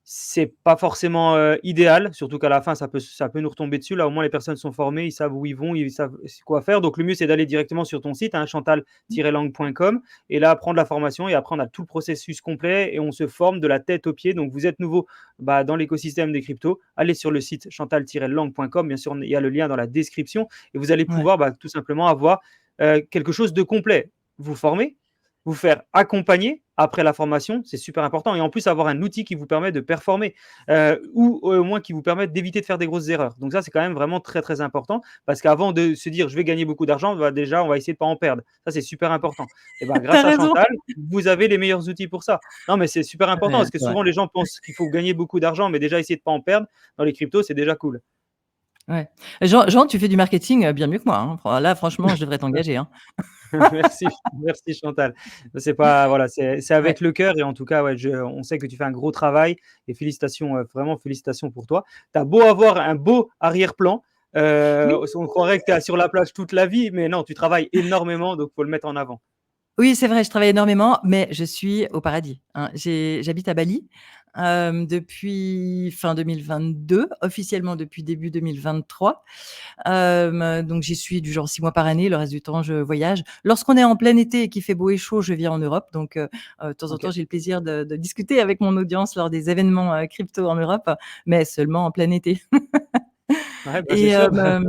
c'est pas forcément, idéal, surtout qu'à la fin ça peut nous retomber dessus. Là, au moins les personnes sont formées, ils savent où ils vont, ils savent quoi faire. Donc le mieux, c'est d'aller directement sur ton site, hein, chantal-langue.com et là, prendre la formation et après on a tout le processus complet et on se forme de la tête aux pieds. Donc vous êtes nouveau, bah, dans l'écosystème des cryptos, allez sur le site chantal-langue.com. Bien sûr, il y a le lien dans la description et vous allez Ouais. pouvoir, bah, tout simplement avoir, quelque chose de complet. Vous former, vous faire accompagner après la formation, c'est super important et en plus avoir un outil qui vous permet de performer, ou au moins qui vous permet d'éviter de faire des grosses erreurs. Donc ça, c'est quand même vraiment très, très important parce qu'avant de se dire: «Je vais gagner beaucoup d'argent», bah, déjà, on va essayer de pas en perdre. Ça, c'est super important et bah, Tu grâce à raison. Chantal, vous avez les meilleurs outils pour ça. Non, mais c'est super important Ouais, parce que c'est vrai. souvent les gens pensent qu'il faut gagner beaucoup d'argent, mais déjà essayer de pas en perdre dans les cryptos, c'est déjà cool. Ouais. Jean, tu fais du marketing, bien mieux que moi, hein. Là, franchement, je devrais t'engager, hein. Merci, merci Chantal. C'est pas voilà, c'est Ouais. avec le cœur et en tout cas, ouais, on sait que tu fais un gros travail et félicitations, vraiment félicitations pour toi. Tu as beau avoir un beau arrière-plan, Oui. on croirait que tu es sur la plage toute la vie, mais non, tu travailles énormément, donc faut le mettre en avant. Oui, c'est vrai, je travaille énormément, mais je suis au paradis, hein. J'habite à Bali, depuis fin 2022, officiellement depuis début 2023. Donc j'y suis du genre 6 mois par année, le reste du temps, je voyage. Lorsqu'on est en plein été et qu'il fait beau et chaud, je viens en Europe. Donc de temps en temps, OK. j'ai le plaisir de discuter avec mon audience lors des événements, crypto en Europe, mais seulement en plein été. Ouais, bah, c'est Et sûr, bah,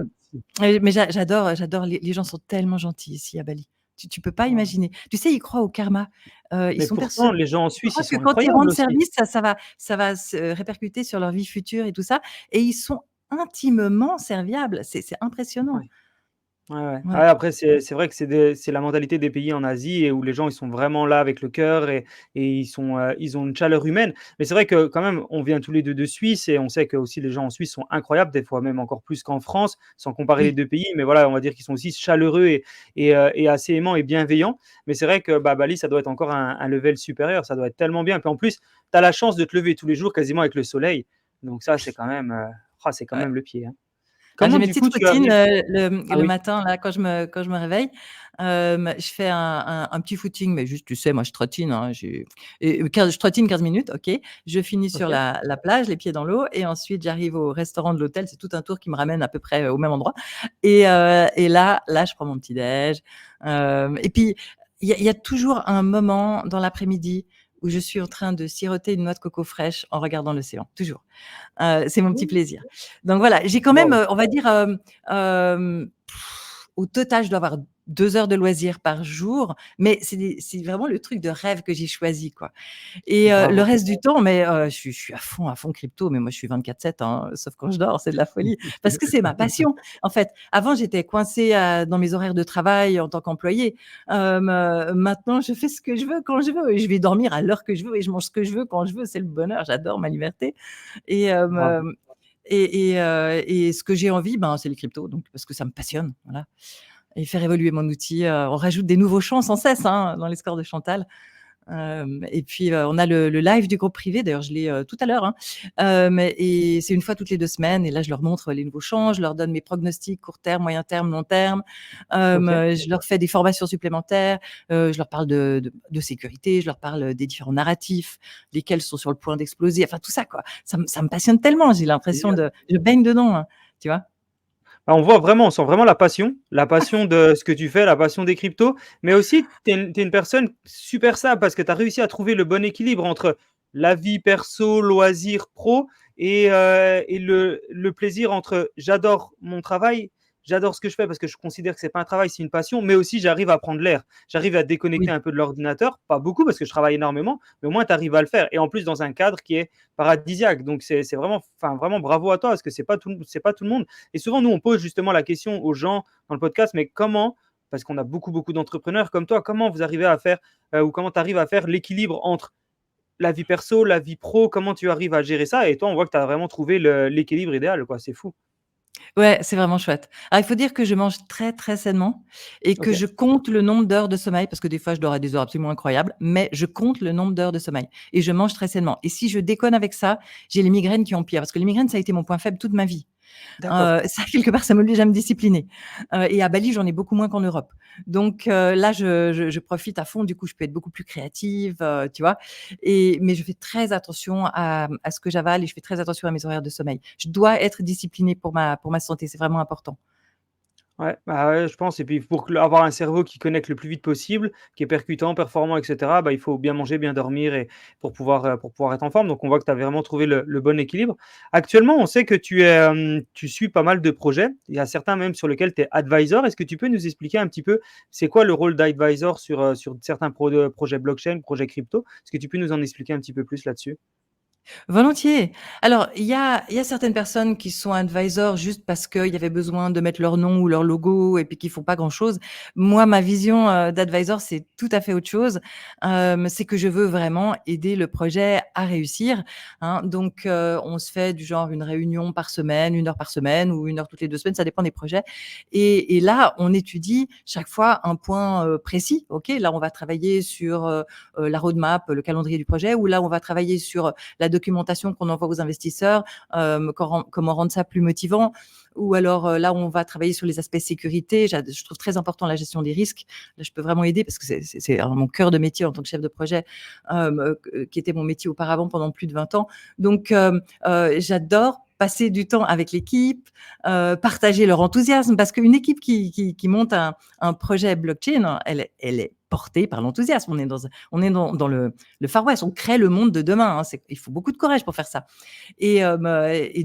mais j'adore les gens sont tellement gentils ici à Bali. Tu peux pas ouais. imaginer. Tu sais, ils croient au karma. Ils Mais sont pourtant, persuadés. les gens en Ils Suisse, croient ils que sont quand ils incroyables rendent aussi. service, ça va se répercuter sur leur vie future et tout ça, et ils sont intimement serviables. C'est impressionnant. Ouais. Ouais, ouais. Ouais. Ah, après, c'est vrai que c'est la mentalité des pays en Asie et où les gens, ils sont vraiment là avec le cœur et ils ont une chaleur humaine. Mais c'est vrai que quand même, on vient tous les 2 de Suisse et on sait que aussi les gens en Suisse sont incroyables, des fois même encore plus qu'en France, sans comparer les Oui. 2 pays. Mais voilà, on va dire qu'ils sont aussi chaleureux et assez aimants et bienveillants. Mais c'est vrai que, bah, Bali, ça doit être encore un level supérieur, ça doit être tellement bien. Puis en plus, tu as la chance de te lever tous les jours quasiment avec le soleil. Donc ça, c'est quand même, c'est quand Ouais. même le pied, hein. Ah, j'ai Comment mes du petites coup tu routines, arrives ah le oui, matin là quand je me réveille, je fais un petit footing, mais juste tu sais moi je trottine, hein, je trottine 15 minutes, OK. Je finis sur OK. la plage, les pieds dans l'eau, et ensuite j'arrive au restaurant de l'hôtel. C'est tout un tour qui me ramène à peu près au même endroit, et là je prends mon petit déj, et puis il y a toujours un moment dans l'après-midi où je suis en train de siroter une noix de coco fraîche en regardant l'océan, toujours. C'est mon petit Mmh. plaisir. Donc voilà, j'ai quand même, Waouh! on va dire, au total, je dois avoir 2 heures de loisirs par jour, mais c'est vraiment le truc de rêve que j'ai choisi, quoi. Et le Bravo. reste du temps, mais je suis à fond crypto, mais moi je suis 24/7, hein, sauf quand je dors, c'est de la folie. Parce que c'est ma passion, en fait. Avant, j'étais coincée dans mes horaires de travail en tant qu'employée. Maintenant, je fais ce que je veux quand je veux et je vais dormir à l'heure que je veux et je mange ce que je veux quand je veux. C'est le bonheur, j'adore ma liberté. Et Bravo. et ce que j'ai envie, ben, c'est les cryptos, donc parce que ça me passionne, voilà, et faire évoluer mon outil, on rajoute des nouveaux champs sans cesse, hein, dans les scores de Chantal. Et puis, on a le live du groupe privé, d'ailleurs je l'ai, tout à l'heure, hein, et c'est une fois toutes les 2 semaines, et là je leur montre les nouveaux champs, je leur donne mes pronostics court terme, moyen terme, long terme. OK. Je leur fais des formations supplémentaires, je leur parle de sécurité, je leur parle des différents narratifs, lesquels sont sur le point d'exploser, enfin tout ça, quoi. Ça me passionne tellement, j'ai l'impression Génial. de je baigne dedans, hein, tu vois? Bah, on sent vraiment la passion de ce que tu fais, la passion des cryptos, mais aussi tu es une personne super simple parce que tu as réussi à trouver le bon équilibre entre la vie perso, loisirs pro et le plaisir entre j'adore mon travail, j'adore ce que je fais parce que je considère que c'est pas un travail, c'est une passion, mais aussi j'arrive à prendre l'air. J'arrive à déconnecter Oui. un peu de l'ordinateur, pas beaucoup parce que je travaille énormément, mais au moins tu arrives à le faire. Et en plus, dans un cadre qui est paradisiaque. Donc, c'est vraiment, enfin, vraiment bravo à toi parce que c'est pas tout le monde. Et souvent, nous, on pose justement la question aux gens dans le podcast, mais comment, parce qu'on a beaucoup, beaucoup d'entrepreneurs comme toi, comment vous arrivez à faire, ou comment tu arrives à faire l'équilibre entre la vie perso, la vie pro, comment tu arrives à gérer ça? Et toi, on voit que tu as vraiment trouvé l'équilibre idéal, quoi. C'est fou. Ouais, c'est vraiment chouette. Alors, il faut dire que je mange très, très sainement et que Ok, je compte le nombre d'heures de sommeil parce que des fois, je dors à des heures absolument incroyables, mais je compte le nombre d'heures de sommeil et je mange très sainement. Et si je déconne avec ça, j'ai les migraines qui empirent parce que les migraines, ça a été mon point faible toute ma vie. d'accord. Ça quelque part, ça m'oblige à me discipliner. Et à Bali, j'en ai beaucoup moins qu'en Europe. Donc là, je profite à fond. Du coup, je peux être beaucoup plus créative, tu vois. Mais je fais très attention à ce que j'avale et je fais très attention à mes horaires de sommeil. Je dois être disciplinée pour ma santé. C'est vraiment important. Ouais, bah, ouais, je pense. Et puis pour avoir un cerveau qui connecte le plus vite possible, qui est percutant, performant, et cetera, bah, il faut bien manger, bien dormir et pour pouvoir être en forme. Donc on voit que tu as vraiment trouvé le bon équilibre. Actuellement, on sait que tu suis pas mal de projets. Il y a certains même sur lesquels tu es advisor. Est-ce que tu peux nous expliquer un petit peu c'est quoi le rôle d'advisor sur certains projets blockchain, projets crypto? Est-ce que tu peux nous en expliquer un petit peu plus là-dessus? Volontiers. Alors, il y a certaines personnes qui sont advisors juste parce qu'il y avait besoin de mettre leur nom ou leur logo et puis qui font pas grand-chose. Moi, ma vision, d'advisor, c'est tout à fait autre chose. C'est que je veux vraiment aider le projet à réussir, hein. Donc, on se fait du genre une réunion par semaine, 1 heure par semaine ou 1 heure toutes les 2 semaines, ça dépend des projets. Et là, on étudie chaque fois un point, précis. OK, là, on va travailler sur, la roadmap, le calendrier du projet ou là, on va travailler sur la documentation qu'on envoie aux investisseurs, comment rendre ça plus motivant. Ou alors là, on va travailler sur les aspects sécurité. Je trouve très important la gestion des risques. Là, je peux vraiment aider parce que c'est mon cœur de métier en tant que chef de projet, qui était mon métier auparavant pendant plus de 20 ans. Donc, j'adore passer du temps avec l'équipe, partager leur enthousiasme parce qu'une équipe qui monte un projet blockchain, elle est portée par l'enthousiasme. On est dans le Far West, on crée le monde de demain, hein. Il faut beaucoup de courage pour faire ça. Et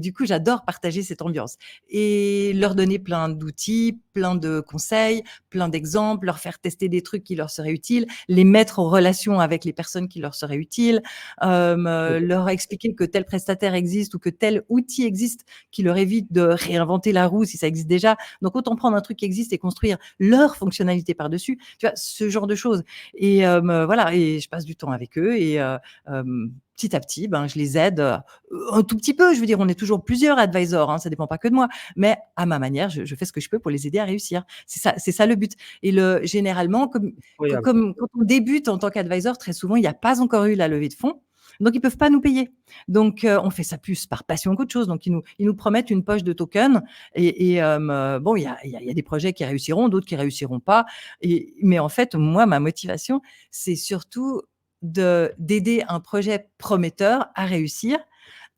du coup, j'adore partager cette ambiance et leur donner plein d'outils, plein de conseils, plein d'exemples, leur faire tester des trucs qui leur seraient utiles, les mettre en relation avec les personnes qui leur seraient utiles, leur expliquer que tel prestataire existe ou que tel outil existe qui leur évite de réinventer la roue si ça existe déjà. Donc, autant prendre un truc qui existe et construire leur fonctionnalité par-dessus. Tu vois, ce genre de choses. Voilà, et je passe du temps avec eux et petit à petit, ben, je les aide, un tout petit peu. Je veux dire, on est toujours plusieurs advisors, hein, ça dépend pas que de moi, mais à ma manière, je fais ce que je peux pour les aider à réussir. C'est ça le but. Et généralement, Incroyable. comme quand on débute en tant qu'advisor, très souvent, il n'y a pas encore eu la levée de fonds. Donc, ils peuvent pas nous payer. Donc, on fait ça plus par passion qu'autre chose. Donc, ils nous promettent une poche de tokens bon, il y a des projets qui réussiront, d'autres qui réussiront pas. Mais en fait, moi, ma motivation, c'est surtout d'aider un projet prometteur à réussir,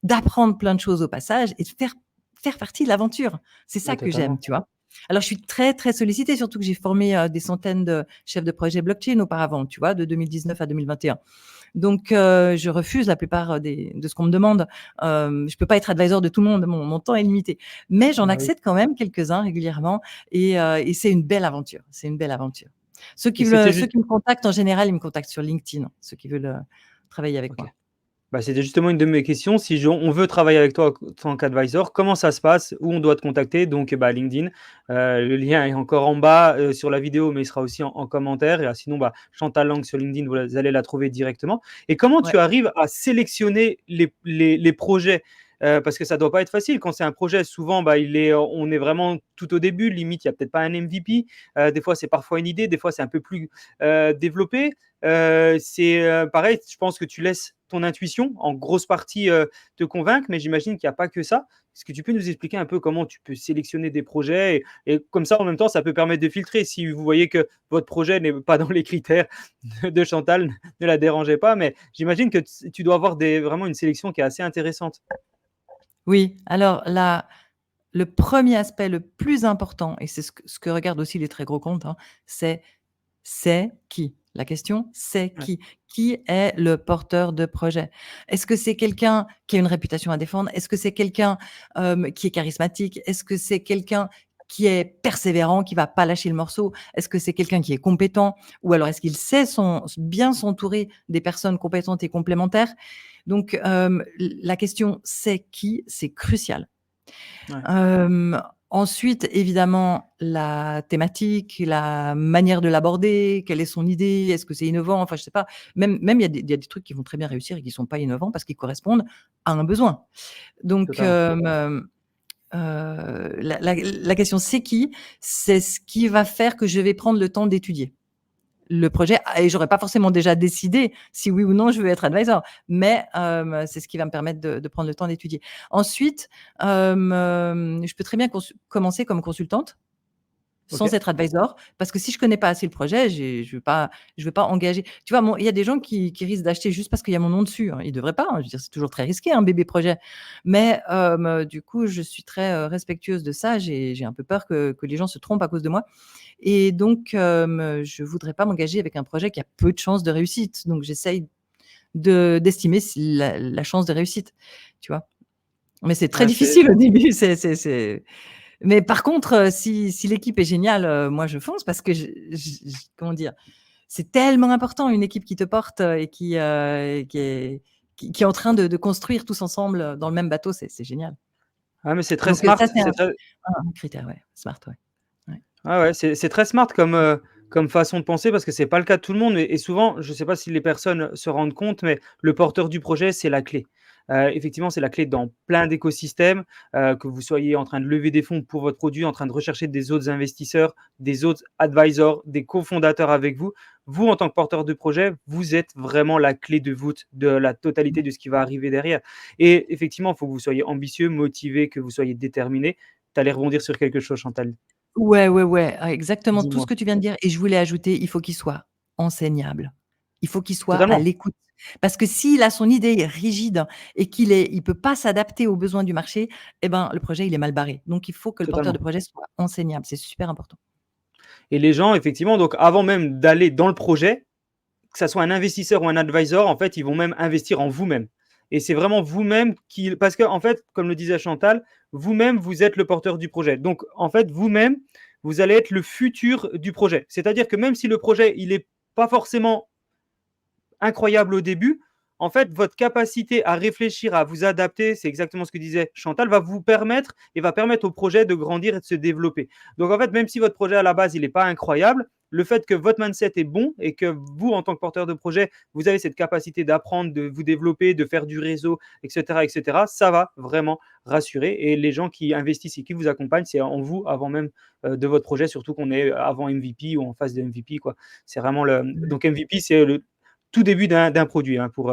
d'apprendre plein de choses au passage et de faire partie de l'aventure. C'est ça Ouais, que j'aime, totalement. tu vois? Alors je suis très, très sollicitée, surtout que j'ai formé, des centaines de chefs de projet blockchain auparavant, tu vois? De 2019 à 2021. Donc je refuse la plupart de ce qu'on me demande. Je peux pas être advisor de tout le monde, mon temps est limité. Mais j'en Bah oui. accepte quand même quelques-uns régulièrement et c'est une belle aventure, c'est une belle aventure. Et c'était Ceux juste. qui me contactent en général, ils me contactent sur LinkedIn, ceux qui veulent, travailler avec Ok. moi. Bah, c'était justement une de mes questions. Si on veut travailler avec toi en tant qu'advisor, comment ça se passe? Où on doit te contacter? Donc, bah, LinkedIn. Le lien est encore en bas sur la vidéo, mais il sera aussi en commentaire. Et sinon, bah, Chantal Lang sur LinkedIn, vous allez la trouver directement. Et comment tu Ouais. arrives à sélectionner les projets? Parce que ça doit pas être facile. Quand c'est un projet, souvent, bah, on est vraiment tout au début. Limite, il y a peut-être pas un MVP. Des fois, c'est parfois une idée. Des fois, c'est un peu plus développé. C'est pareil, je pense que tu laisses ton intuition en grosse partie te convaincre, mais j'imagine qu'il n'y a pas que ça. Est-ce que tu peux nous expliquer un peu comment tu peux sélectionner des projets et comme ça, en même temps, ça peut permettre de filtrer. Si vous voyez que votre projet n'est pas dans les critères de Chantal, ne la dérangez pas, mais j'imagine que tu dois avoir vraiment une sélection qui est assez intéressante. Oui, alors là, le premier aspect le plus important et c'est ce que regardent aussi les très gros comptes, hein, c'est qui? La question, c'est Ouais, qui? Qui est le porteur de projet? Est-ce que c'est quelqu'un qui a une réputation à défendre? Est-ce que c'est quelqu'un, qui est charismatique? Est-ce que c'est quelqu'un qui est persévérant, qui va pas lâcher le morceau? Est-ce que c'est quelqu'un qui est compétent? Ou alors est-ce qu'il sait bien s'entourer des personnes compétentes et complémentaires? Donc, la question «c'est qui?» c'est crucial. Ouais, Ensuite, évidemment, la thématique, la manière de l'aborder, quelle est son idée, est-ce que c'est innovant? Enfin, je sais pas, même il y a des trucs qui vont très bien réussir et qui sont pas innovants parce qu'ils correspondent à un besoin. Donc, totalement. la question «c'est qui?» c'est ce qui va faire que je vais prendre le temps d'étudier le projet et j'aurais pas forcément déjà décidé si oui ou non je veux être advisor, mais c'est ce qui va me permettre de prendre le temps d'étudier. Ensuite, je peux très bien commencer comme consultante OK. sans être advisor, parce que si je connais pas assez le projet, je vais pas engager. Tu vois, il y a des gens qui risquent d'acheter juste parce qu'il y a mon nom dessus, hein. Ils devraient pas, hein. Je veux dire, c'est toujours très risqué un bébé projet. Mais du coup, je suis très respectueuse de ça. J'ai un peu peur que les gens se trompent à cause de moi. Et donc, je voudrais pas m'engager avec un projet qui a peu de chances de réussite. Donc, j'essaye d'estimer la chance de réussite, tu vois. Mais c'est très Ouais, c'est difficile au début. Mais par contre, si l'équipe est géniale, moi je fonce parce que comment dire? C'est tellement important une équipe qui te porte, et qui est en train de construire tous ensemble, dans le même bateau, c'est génial. mais c'est très Donc smart, ça c'est c'est très un critère, ouais, smart, ouais. Ouais. ouais, c'est très smart comme façon de penser parce que c'est pas le cas de tout le monde et souvent, je sais pas si les personnes se rendent compte, mais le porteur du projet, c'est la clé. Effectivement, c'est la clé dans plein d'écosystèmes, que vous soyez en train de lever des fonds pour votre produit, en train de rechercher des autres investisseurs, des autres advisors, des cofondateurs avec vous. Vous, en tant que porteur de projet, vous êtes vraiment la clé de voûte de la totalité de ce qui va arriver derrière et effectivement, il faut que vous soyez ambitieux, motivé, que vous soyez déterminé. Tu allais rebondir sur quelque chose, Chantal. Ouais, ouais, ouais, exactement tout ce Dis-moi. que tu viens de dire et je voulais ajouter, il faut qu'il soit enseignable. Il faut qu'il soit à Totalement, l'écoute. Parce que s'il a son idée rigide et il peut pas s'adapter aux besoins du marché, eh ben, le projet, il est mal barré. Donc il faut que le porteur de totalement projet soit enseignable, c'est super important. et les gens effectivement donc avant même d'aller dans le projet, que ça soit un investisseur ou un advisor, en fait, ils vont même investir en vous-même et c'est vraiment vous-même qui parce qu'en fait, comme le disait Chantal, vous-même, vous êtes le porteur du projet. Donc en fait, vous-même, vous allez être le futur du projet. C'est-à-dire que même si le projet, il est pas forcément incroyable au début. En fait, votre capacité à réfléchir, à vous adapter, c'est exactement ce que disait Chantal, va vous permettre et va permettre au projet de grandir et de se développer. Donc en fait, même si votre projet à la base, il n'est pas incroyable, le fait que votre mindset est bon et que vous, en tant que porteur de projet, vous avez cette capacité d'apprendre, de vous développer, de faire du réseau, etc., ça va vraiment rassurer. Et les gens qui investissent et qui vous accompagnent, c'est en vous avant même de votre projet, surtout qu'on est avant MVP ou en phase de MVP. Quoi. C'est vraiment le... Donc MVP, c'est le tout début d'un produit, hein, pour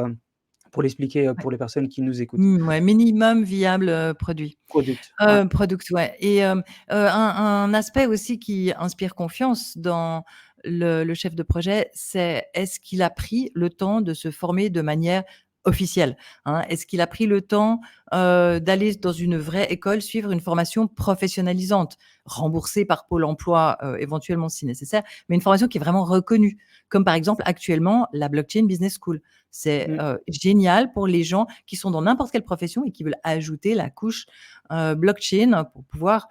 l'expliquer, Ouais. pour les personnes qui nous écoutent. Ouais, minimum viable, produit. Product, ouais, Product, ouais et un aspect aussi qui inspire confiance dans le chef de projet, c'est est-ce qu'il a pris le temps de se former de manière officielle, hein? Est-ce qu'il a pris le temps, d'aller dans une vraie école suivre une formation professionnalisante, remboursée par Pôle emploi, éventuellement si nécessaire, mais une formation qui est vraiment reconnue, comme par exemple actuellement la Blockchain Business School. C'est, mmh, génial pour les gens qui sont dans n'importe quelle profession et qui veulent ajouter la couche blockchain pour pouvoir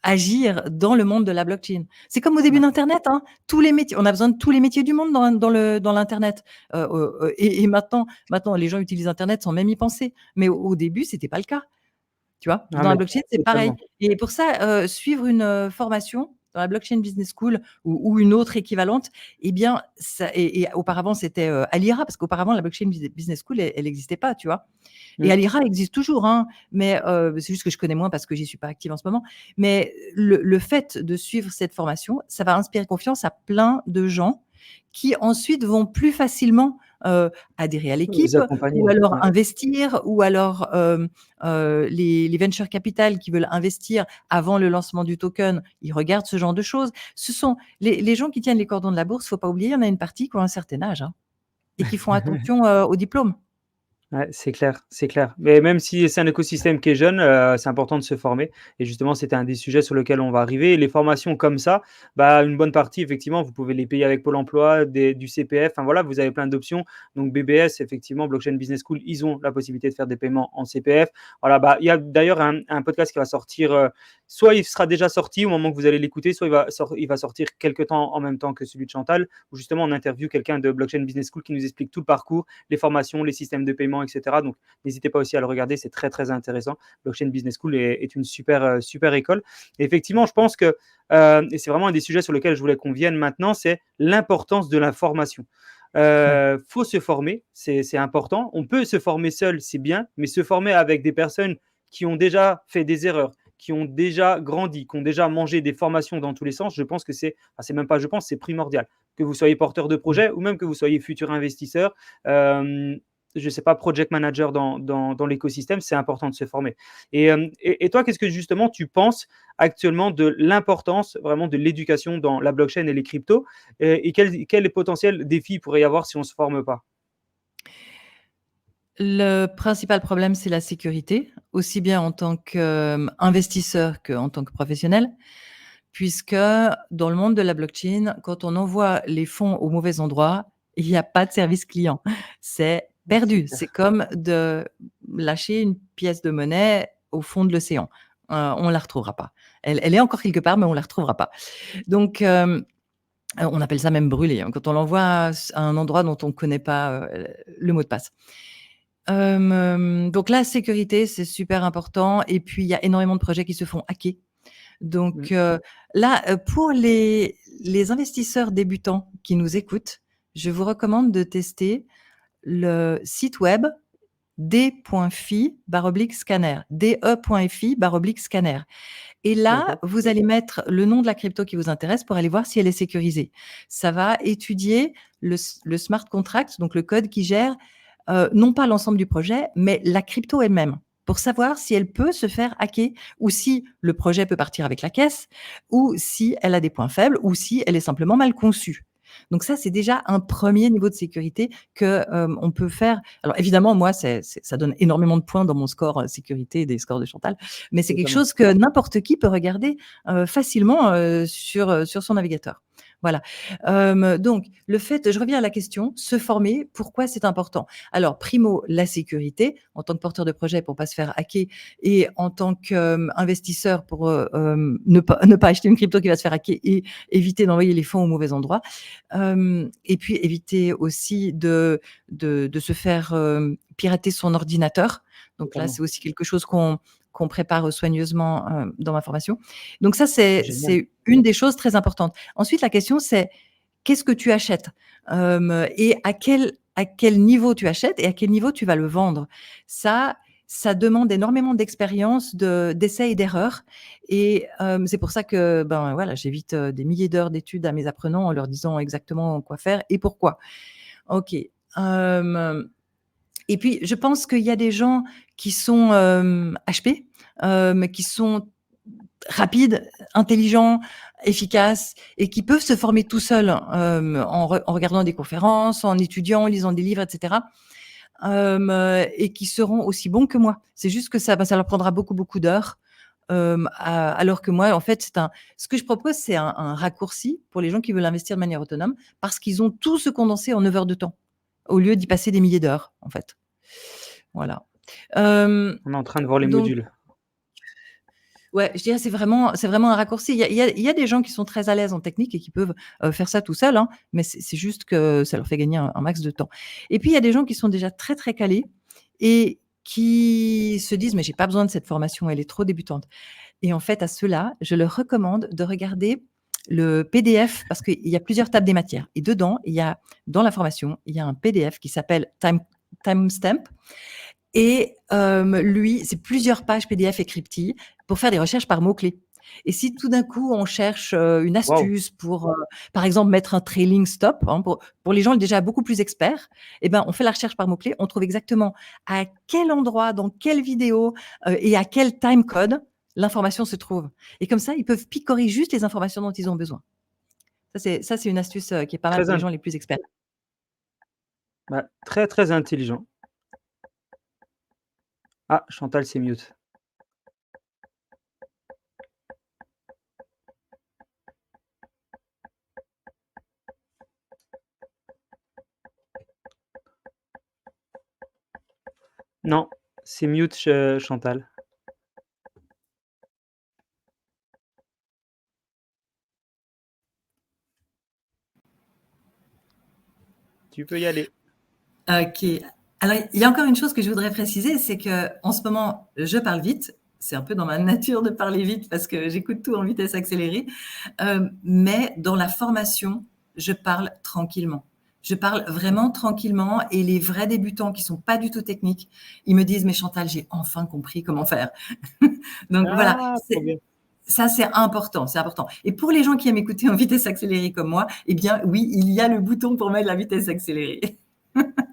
agir dans le monde de la blockchain. C'est comme au début ouais. d'internet, hein, tous les métiers on a besoin de tous les métiers du monde dans l'internet, et maintenant les gens utilisent internet sans même y penser, mais au début, c'était pas le cas. Tu vois? Ah Dans la mais blockchain, c'est pareil totalement. et pour ça, suivre une, formation dans la Blockchain Business School ou une autre équivalente eh bien ça et auparavant c'était, Alira parce qu'auparavant la Blockchain Business School elle existait pas, tu vois? Et Mmh, Alira existe toujours, hein, mais c'est juste que je connais moins parce que j'y suis pas active en ce moment. Mais le fait de suivre cette formation, ça va inspirer confiance à plein de gens qui ensuite vont plus facilement, adhérer à vous l'équipe ou accompagner, alors ouais. investir ou alors, les venture capital qui veulent investir avant le lancement du token, ils regardent ce genre de choses. Ce sont les gens qui tiennent les cordons de la bourse, faut pas oublier, il y en a une partie qui ont un certain âge, hein, et qui font attention, au diplôme. Ouais, c'est clair, c'est clair. Mais même si c'est un écosystème qui est jeune, c'est important de se former et justement, c'était un des sujets sur lequel on va arriver. Et les formations comme ça, bah, une bonne partie, effectivement, vous pouvez les payer avec Pôle emploi, du CPF, enfin voilà, vous avez plein d'options. Donc BBS, effectivement, Blockchain Business School, ils ont la possibilité de faire des paiements en CPF. Voilà, bah, il y a d'ailleurs un podcast qui va sortir, soit il sera déjà sorti au moment que vous allez l'écouter, soit il va sortir quelque temps en même temps que celui de Chantal, où justement on interviewe quelqu'un de Blockchain Business School qui nous explique tout le parcours, les formations, les systèmes de paiement, etc. Donc n'hésitez pas aussi à le regarder, c'est très très intéressant. Blockchain Business School est une super école. Et effectivement, je pense que, et c'est vraiment un des sujets sur lesquels je voulais qu'on vienne maintenant, c'est l'importance de la formation. Faut se former, c'est important. On peut se former seul, c'est bien, mais se former avec des personnes qui ont déjà fait des erreurs, qui ont déjà grandi, qui ont déjà mangé des formations dans tous les sens, je pense que c'est même pas je pense, c'est primordial. Que vous soyez porteur de projet ou même que vous soyez futur investisseur, je ne sais pas, project manager dans l'écosystème, c'est important de se former. Et toi, qu'est-ce que justement tu penses actuellement de l'importance vraiment de l'éducation dans la blockchain et les cryptos et quel potentiel défi il pourrait y avoir si on ne se forme pas? Le principal problème, c'est la sécurité, aussi bien en tant qu'investisseur qu'en tant que professionnel, puisque dans le monde de la blockchain, quand on envoie les fonds au mauvais endroit, il n'y a pas de service client. C'est C'est perdu. clair. C'est comme de lâcher une pièce de monnaie au fond de l'océan. On ne la retrouvera pas. Elle est encore quelque part, mais on ne la retrouvera pas. Donc, on appelle ça même brûler, hein, quand on l'envoie à un endroit dont on ne connaît pas le mot de passe. Donc la sécurité, c'est super important et puis il y a énormément de projets qui se font hacker. Mmh, Donc là, pour les investisseurs débutants qui nous écoutent, je vous recommande de tester le site web d.fi/scanner, de.fi/scanner. Et là, d'accord, vous allez mettre le nom de la crypto qui vous intéresse pour aller voir si elle est sécurisée. Ça va étudier le smart contract, donc le code qui gère non pas l'ensemble du projet, mais la crypto elle-même, pour savoir si elle peut se faire hacker ou si le projet peut partir avec la caisse ou si elle a des points faibles ou si elle est simplement mal conçue. Donc ça, c'est déjà un premier niveau de sécurité que on peut faire. Alors évidemment, moi, ça donne énormément de points dans mon score sécurité des scores de Chantal, mais c'est quelque totalement. chose que n'importe qui peut regarder facilement sur son navigateur. Voilà. Donc, le fait, je reviens à la question, se former, pourquoi c'est important? Alors, primo, la sécurité, en tant que porteur de projet pour pas se faire hacker et en tant qu'investisseur pour ne pas acheter une crypto qui va se faire hacker et éviter d'envoyer les fonds au mauvais endroit. Et puis, éviter aussi de se faire pirater son ordinateur. Donc là, Totalement. c'est aussi quelque chose qu'on prépare soigneusement dans ma formation. Donc ça, Génial. c'est une des choses très importantes. Ensuite, la question, c'est qu'est-ce que tu achètes et à quel niveau tu achètes et à quel niveau tu vas le vendre. Ça demande énormément d'expérience, d'essais et d'erreurs. Et c'est pour ça que ben voilà, j'évite des milliers d'heures d'études à mes apprenants en leur disant exactement quoi faire et pourquoi. Ok. Et puis, je pense qu'il y a des gens qui sont HP, mais qui sont rapides, intelligents, efficaces et qui peuvent se former tout seuls en regardant des conférences, en étudiant, en lisant des livres, etc. Et qui seront aussi bons que moi. C'est juste que ça leur prendra beaucoup, beaucoup d'heures. Alors que moi, en fait, ce que je propose, c'est un raccourci pour les gens qui veulent investir de manière autonome parce qu'ils ont tout se condensé en 9 heures de temps au lieu d'y passer des milliers d'heures, en fait. Voilà. On est en train de voir les Donc, modules. ouais, je dirais c'est vraiment un raccourci. Il y a des gens qui sont très à l'aise en technique et qui peuvent faire ça tout seuls, hein, mais c'est juste que ça leur fait gagner un max de temps. Et puis il y a des gens qui sont déjà très très calés et qui se disent mais j'ai pas besoin de cette formation, elle est trop débutante. Et en fait à ceux-là, je leur recommande de regarder le PDF parce qu'il y a plusieurs tables des matières et dedans dans la formation il y a un PDF qui s'appelle Timestamp et lui, c'est plusieurs pages PDF écrit pour faire des recherches par mots-clés. Et si tout d'un coup, on cherche une Waouh! astuce pour, par exemple, mettre un trailing stop, hein, pour les gens déjà beaucoup plus experts, eh ben, on fait la recherche par mots-clés, on trouve exactement à quel endroit, dans quelle vidéo et à quel time code l'information se trouve. Et comme ça, ils peuvent picorer juste les informations dont ils ont besoin. Ça, c'est une astuce qui est pas mal Très pour les in gens les plus experts. Bah, très, très intelligent. Ah, Chantal, c'est mute. Non, c'est mute, Chantal. tu peux y aller. OK. Alors, il y a encore une chose que je voudrais préciser, c'est qu'en ce moment, je parle vite. C'est un peu dans ma nature de parler vite parce que j'écoute tout en vitesse accélérée. Mais dans la formation, je parle tranquillement. Je parle vraiment tranquillement et les vrais débutants qui sont pas du tout techniques, ils me disent: «Mais Chantal, j'ai enfin compris comment faire». Donc voilà, Ah, trop bien. ça, c'est important, c'est important. Et pour les gens qui aiment écouter en vitesse accélérée comme moi, eh bien oui, il y a le bouton pour mettre la vitesse accélérée.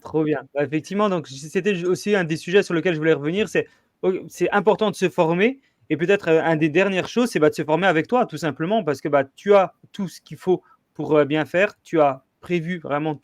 Trop bien. Bah, effectivement, donc c'était aussi un des sujets sur lequel je voulais revenir, c'est important de se former et peut-être, un des dernières choses, c'est, bah, de se former avec toi tout simplement parce que, bah, tu as tout ce qu'il faut pour, bien faire. Tu as prévu vraiment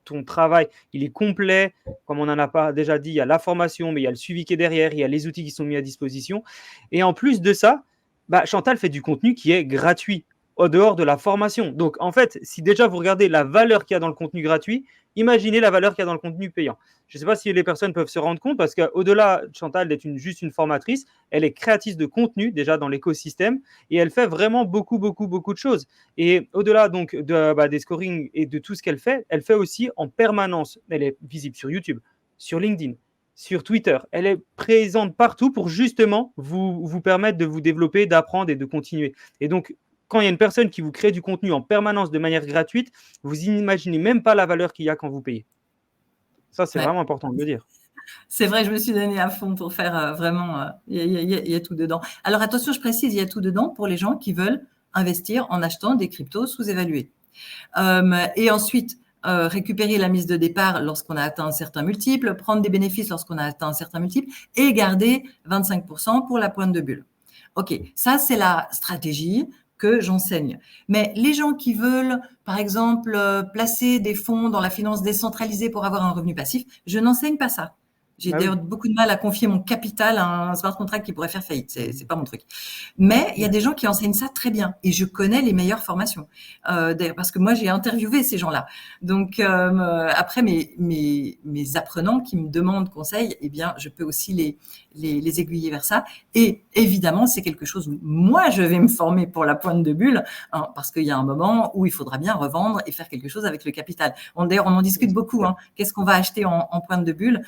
ton travail, il est complet. Comme on en a pas déjà dit, il y a la formation, mais il y a le suivi qui est derrière, il y a les outils qui sont mis à disposition et en plus de ça, bah, Chantal fait du contenu qui est gratuit, au dehors de la formation. Donc en fait, si déjà vous regardez la valeur qu'il y a dans le contenu gratuit, imaginez la valeur qu'il y a dans le contenu payant. Je ne sais pas si les personnes peuvent se rendre compte parce qu'au-delà, Chantal d'être juste une formatrice, elle est créatrice de contenu déjà dans l'écosystème et elle fait vraiment beaucoup, beaucoup, beaucoup de choses. Et au-delà donc des scorings et de tout ce qu'elle fait aussi en permanence. Elle est visible sur YouTube, sur LinkedIn, sur Twitter. Elle est présente partout pour justement vous permettre de vous développer, d'apprendre et de continuer. Et donc, quand il y a une personne qui vous crée du contenu en permanence de manière gratuite, vous n'imaginez même pas la valeur qu'il y a quand vous payez. Ça, c'est Ouais. vraiment important de le dire. C'est vrai, je me suis donnée à fond pour faire vraiment, il y a tout dedans. Alors attention, je précise, il y a tout dedans pour les gens qui veulent investir en achetant des cryptos sous-évalués. Et ensuite, récupérer la mise de départ lorsqu'on a atteint un certain multiple, prendre des bénéfices lorsqu'on a atteint un certain multiple et garder 25% pour la pointe de bulle. OK, ça c'est la stratégie que j'enseigne. Mais les gens qui veulent, par exemple, placer des fonds dans la finance décentralisée pour avoir un revenu passif, je n'enseigne pas ça. J'ai Bah d'ailleurs oui. beaucoup de mal à confier mon capital à un smart contract qui pourrait faire faillite. C'est pas mon truc. Mais il y a des gens qui enseignent ça très bien et je connais les meilleures formations. D'ailleurs, parce que moi, j'ai interviewé ces gens-là. Donc, après, mes apprenants qui me demandent conseil, eh bien, je peux aussi les aiguiller vers ça. Et évidemment, c'est quelque chose où moi, je vais me former pour la pointe de bulle, hein, parce qu'il y a un moment où il faudra bien revendre et faire quelque chose avec le capital. D'ailleurs, on en discute beaucoup. Hein. Qu'est-ce qu'on va acheter en pointe de bulle?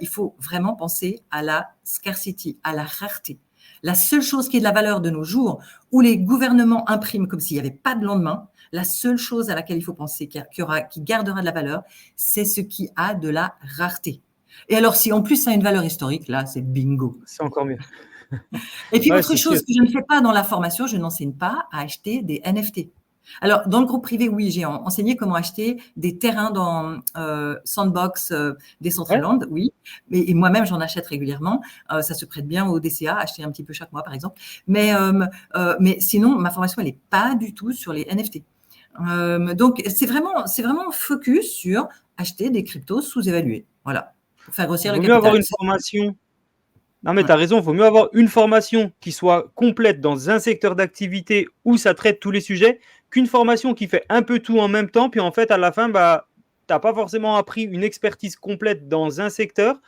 Il faut vraiment penser à la scarcity, à la rareté. La seule chose qui est de la valeur de nos jours, où les gouvernements impriment comme s'il n'y avait pas de lendemain, la seule chose à laquelle il faut penser qui gardera de la valeur, c'est ce qui a de la rareté. Et alors, si en plus ça a une valeur historique, là, c'est bingo. C'est encore mieux. Et puis, Ouais, autre c'est sûr. chose que je ne fais pas dans la formation, je n'enseigne pas à acheter des NFT. Alors, dans le groupe privé, oui, j'ai enseigné comment acheter des terrains dans Sandbox, Ouais, Decentraland, oui. Et moi-même, j'en achète régulièrement. Ça se prête bien au DCA, acheter un petit peu chaque mois, par exemple. Mais sinon, ma formation, elle n'est pas du tout sur les NFT. Donc, c'est vraiment focus sur acheter des cryptos sous-évalués. Voilà, pour faire grossir le vaut mieux avoir capital. une formation. Non, mais tu Ouais. as raison, il vaut mieux avoir une formation qui soit complète dans un secteur d'activité où ça traite tous les sujets qu'une formation qui fait un peu tout en même temps. Puis en fait, à la fin, bah, tu n'as pas forcément appris une expertise complète dans un secteur.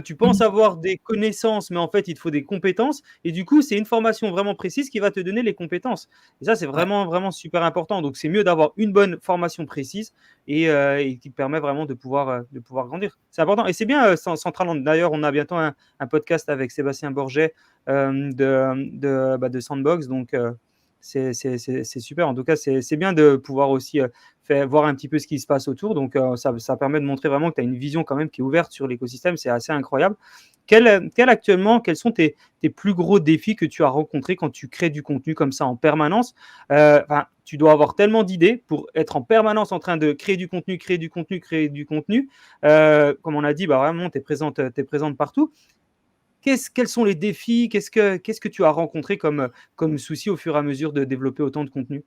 Tu penses Mhm. avoir des connaissances, mais en fait, il te faut des compétences. Et du coup, c'est une formation vraiment précise qui va te donner les compétences. Et ça, c'est Ouais. vraiment, vraiment super important. Donc, c'est mieux d'avoir une bonne formation précise et qui te permet vraiment de pouvoir grandir. C'est important. Et c'est bien, Centraland. D'ailleurs, on a bientôt un podcast avec Sébastien Borget de Sandbox. Donc, c'est super. En tout cas, c'est bien de pouvoir aussi voir un petit peu ce qui se passe autour. Donc, ça permet de montrer vraiment que tu as une vision quand même qui est ouverte sur l'écosystème. C'est assez incroyable. Actuellement, quels sont tes plus gros défis que tu as rencontrés quand tu crées du contenu comme ça en permanence? Tu dois avoir tellement d'idées pour être en permanence en train de créer du contenu, créer du contenu, créer du contenu. Comme on a dit, bah, vraiment, tu es présente partout. Quels sont les défis? Qu'est-ce que tu as rencontré comme souci au fur et à mesure de développer autant de contenu?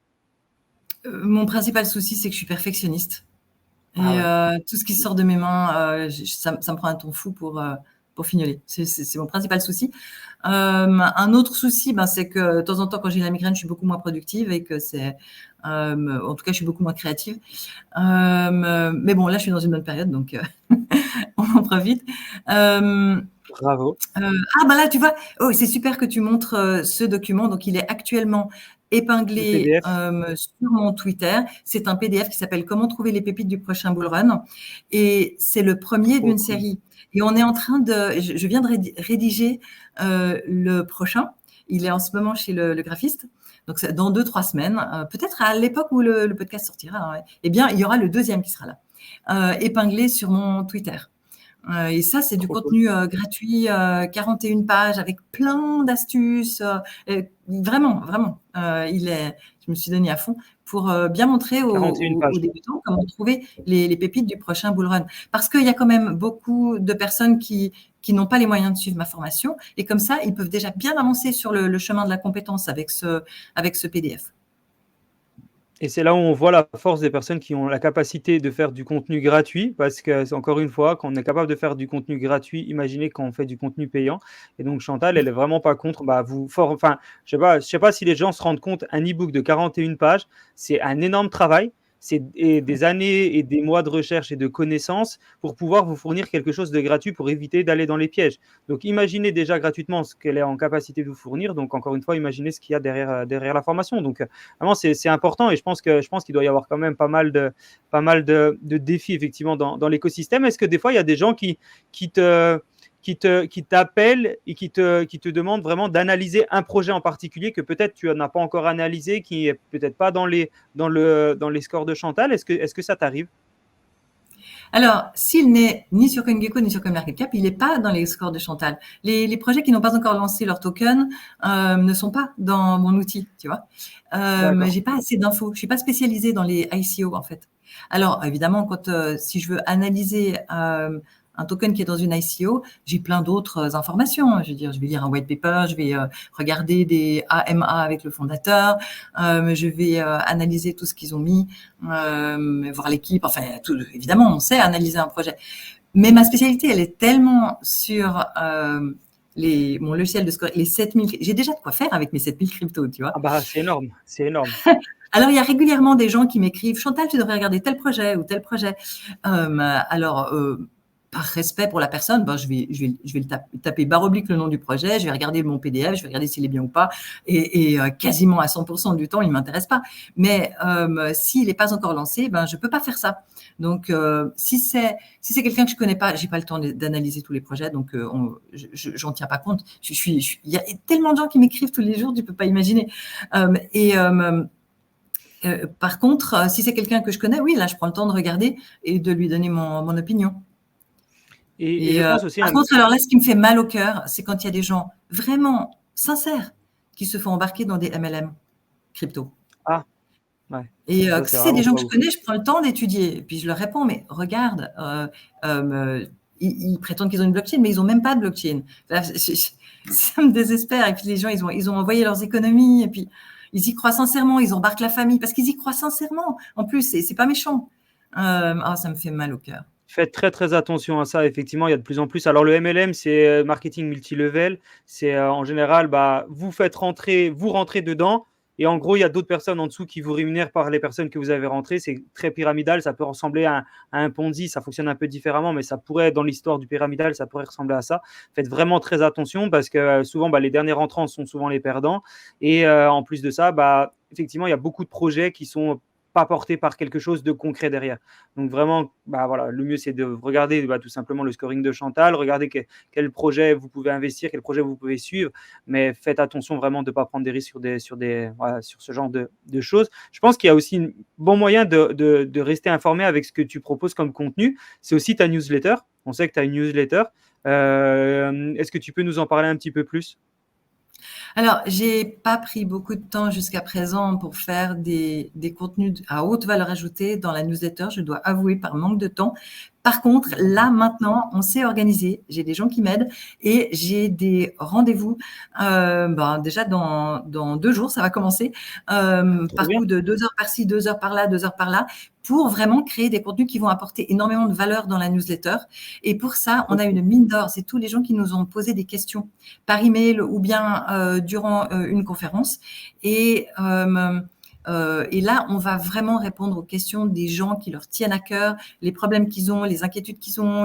Mon principal souci, c'est que je suis perfectionniste. Ah Et ouais. tout ce qui sort de mes mains, ça me prend un temps fou pour fignoler. C'est mon principal souci. Un autre souci, ben, c'est que de temps en temps, quand j'ai la migraine, je suis beaucoup moins productive et que en tout cas, je suis beaucoup moins créative. Mais bon, là, je suis dans une bonne période, donc on en profite. Bravo. Ah bah là, tu vois, oh, c'est super que tu montres ce document. Donc, il est actuellement le épinglé PDF? sur mon Twitter. C'est un PDF qui s'appelle Comment trouver les pépites du prochain bull run. Et c'est le premier Trop d'une cool. série. Et on est en train de, je viens de rédiger le prochain. Il est en ce moment chez le graphiste. Donc, dans 2-3 semaines, peut-être à l'époque où le podcast sortira, eh bien, il y aura le deuxième qui sera là, épinglé sur mon Twitter. Et ça, c'est du Trop cool. contenu gratuit, 41 pages avec plein d'astuces. Vraiment, vraiment, je me suis donné à fond pour bien montrer 41 aux pages. débutants comment trouver les pépites du prochain bull run. Parce qu'il y a quand même beaucoup de personnes qui n'ont pas les moyens de suivre ma formation. Et comme ça, ils peuvent déjà bien avancer sur le chemin de la compétence avec ce PDF. Et c'est là où on voit la force des personnes qui ont la capacité de faire du contenu gratuit, parce que c'est encore une fois, quand on est capable de faire du contenu gratuit, imaginez quand on fait du contenu payant. Et donc Chantal, elle est vraiment pas contre. Bah, enfin, je sais pas si les gens se rendent compte, un e-book de 41 pages, c'est un énorme travail. C'est des années et des mois de recherche et de connaissances pour pouvoir vous fournir quelque chose de gratuit pour éviter d'aller dans les pièges. Donc imaginez déjà gratuitement ce qu'elle est en capacité de vous fournir. Donc encore une fois, imaginez ce qu'il y a derrière la formation. Donc vraiment, c'est important et je pense qu'il doit y avoir quand même pas mal de défis effectivement dans l'écosystème. Est-ce que des fois, il y a des gens qui te qui t'appellent et qui te demandent vraiment d'analyser un projet en particulier que peut-être tu n'as pas encore analysé, qui est peut-être pas dans les scores de Chantal. Est-ce que ça t'arrive? Alors, s'il n'est ni sur CoinGecko ni sur CoinMarketCap, il n'est pas dans les scores de Chantal. Les projets qui n'ont pas encore lancé leur token ne sont pas dans mon outil, tu vois. D'accord. J'ai pas assez d'infos. Je suis pas spécialisée dans les ICO en fait. Alors, évidemment, si je veux analyser un token qui est dans une ICO, j'ai plein d'autres informations. Je veux dire, je vais lire un white paper, je vais regarder des AMA avec le fondateur, je vais analyser tout ce qu'ils ont mis, voir l'équipe. Enfin, évidemment, on sait analyser un projet. Mais ma spécialité, elle est tellement sur mon logiciel de score, les 7000. J'ai déjà de quoi faire avec mes 7000 cryptos, tu vois. Ah bah, c'est énorme, c'est énorme. Alors, il y a régulièrement des gens qui m'écrivent, Chantal, tu devrais regarder tel projet ou tel projet. Alors, par respect pour la personne, ben, je vais taper barre oblique le nom du projet, je vais regarder mon PDF, je vais regarder s'il est bien ou pas, et quasiment à 100% du temps, il ne m'intéresse pas. Mais s'il n'est pas encore lancé, ben, je ne peux pas faire ça. Donc, si c'est quelqu'un que je ne connais pas, je n'ai pas le temps d'analyser tous les projets, donc j'en tiens pas compte. Il y a tellement de gens qui m'écrivent tous les jours, tu ne peux pas imaginer. Par contre, si c'est quelqu'un que je connais, oui, là, je prends le temps de regarder et de lui donner mon opinion. Et je pense aussi, Par contre, alors là, ce qui me fait mal au cœur, c'est quand il y a des gens vraiment sincères qui se font embarquer dans des MLM crypto. ah, ouais, Et ça c'est si c'est des vraiment gens pas que je ouf. connais, je prends le temps d'étudier. Et puis je leur réponds, mais regarde, ils prétendent qu'ils ont une blockchain, mais ils n'ont même pas de blockchain. Ça me désespère. Et puis les gens, ils ont envoyé leurs économies, et puis ils y croient sincèrement, ils embarquent la famille parce qu'ils y croient sincèrement. En plus, c'est pas méchant. Ça me fait mal au cœur. Faites très, très attention à ça. Effectivement, il y a de plus en plus. Alors, le MLM, c'est marketing multilevel. C'est en général, bah, vous rentrez dedans. Et en gros, il y a d'autres personnes en dessous qui vous rémunèrent par les personnes que vous avez rentrées. C'est très pyramidal. Ça peut ressembler à un Ponzi. Ça fonctionne un peu différemment, mais ça pourrait, dans l'histoire du pyramidal, ça pourrait ressembler à ça. Faites vraiment très attention parce que souvent, bah, les derniers rentrants sont souvent les perdants. Et en plus de ça, bah, effectivement, il y a beaucoup de projets qui sont pas portés par quelque chose de concret derrière. Donc vraiment, bah voilà, le mieux c'est de regarder bah, tout simplement le scoring de Chantal, regarder quel projet vous pouvez investir, quel projet vous pouvez suivre, mais faites attention vraiment de ne pas prendre des risques sur ce genre de choses. Je pense qu'il y a aussi un bon moyen de rester informé avec ce que tu proposes comme contenu. C'est aussi ta newsletter. On sait que tu as une newsletter. Est-ce que tu peux nous en parler un petit peu plus? Alors, j'ai pas pris beaucoup de temps jusqu'à présent pour faire des contenus à haute valeur ajoutée dans la newsletter, je dois avouer, par manque de temps. Par contre, là, maintenant, on s'est organisé. J'ai des gens qui m'aident et j'ai des rendez-vous. Déjà, dans 2 jours, ça va commencer. Trop Par bien. coup de 2 heures par-ci, 2 heures par-là, 2 heures par-là, pour vraiment créer des contenus qui vont apporter énormément de valeur dans la newsletter. Et pour ça, on Trop a une cool. mine d'or. C'est tous les gens qui nous ont posé des questions par email ou bien durant une conférence. Et là, on va vraiment répondre aux questions des gens qui leur tiennent à cœur, les problèmes qu'ils ont, les inquiétudes qu'ils ont,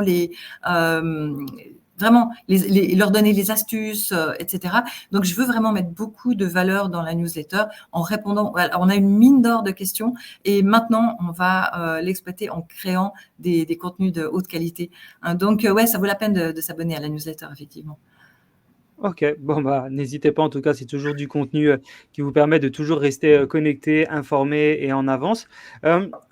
vraiment leur donner les astuces, etc. Donc, je veux vraiment mettre beaucoup de valeur dans la newsletter en répondant. Voilà, on a une mine d'or de questions et maintenant, on va l'exploiter en créant des contenus de haute qualité. Donc, ouais, ça vaut la peine de s'abonner à la newsletter, effectivement. OK, bon, bah, n'hésitez pas en tout cas, c'est toujours du contenu, qui vous permet de toujours rester, connecté, informé et en avance.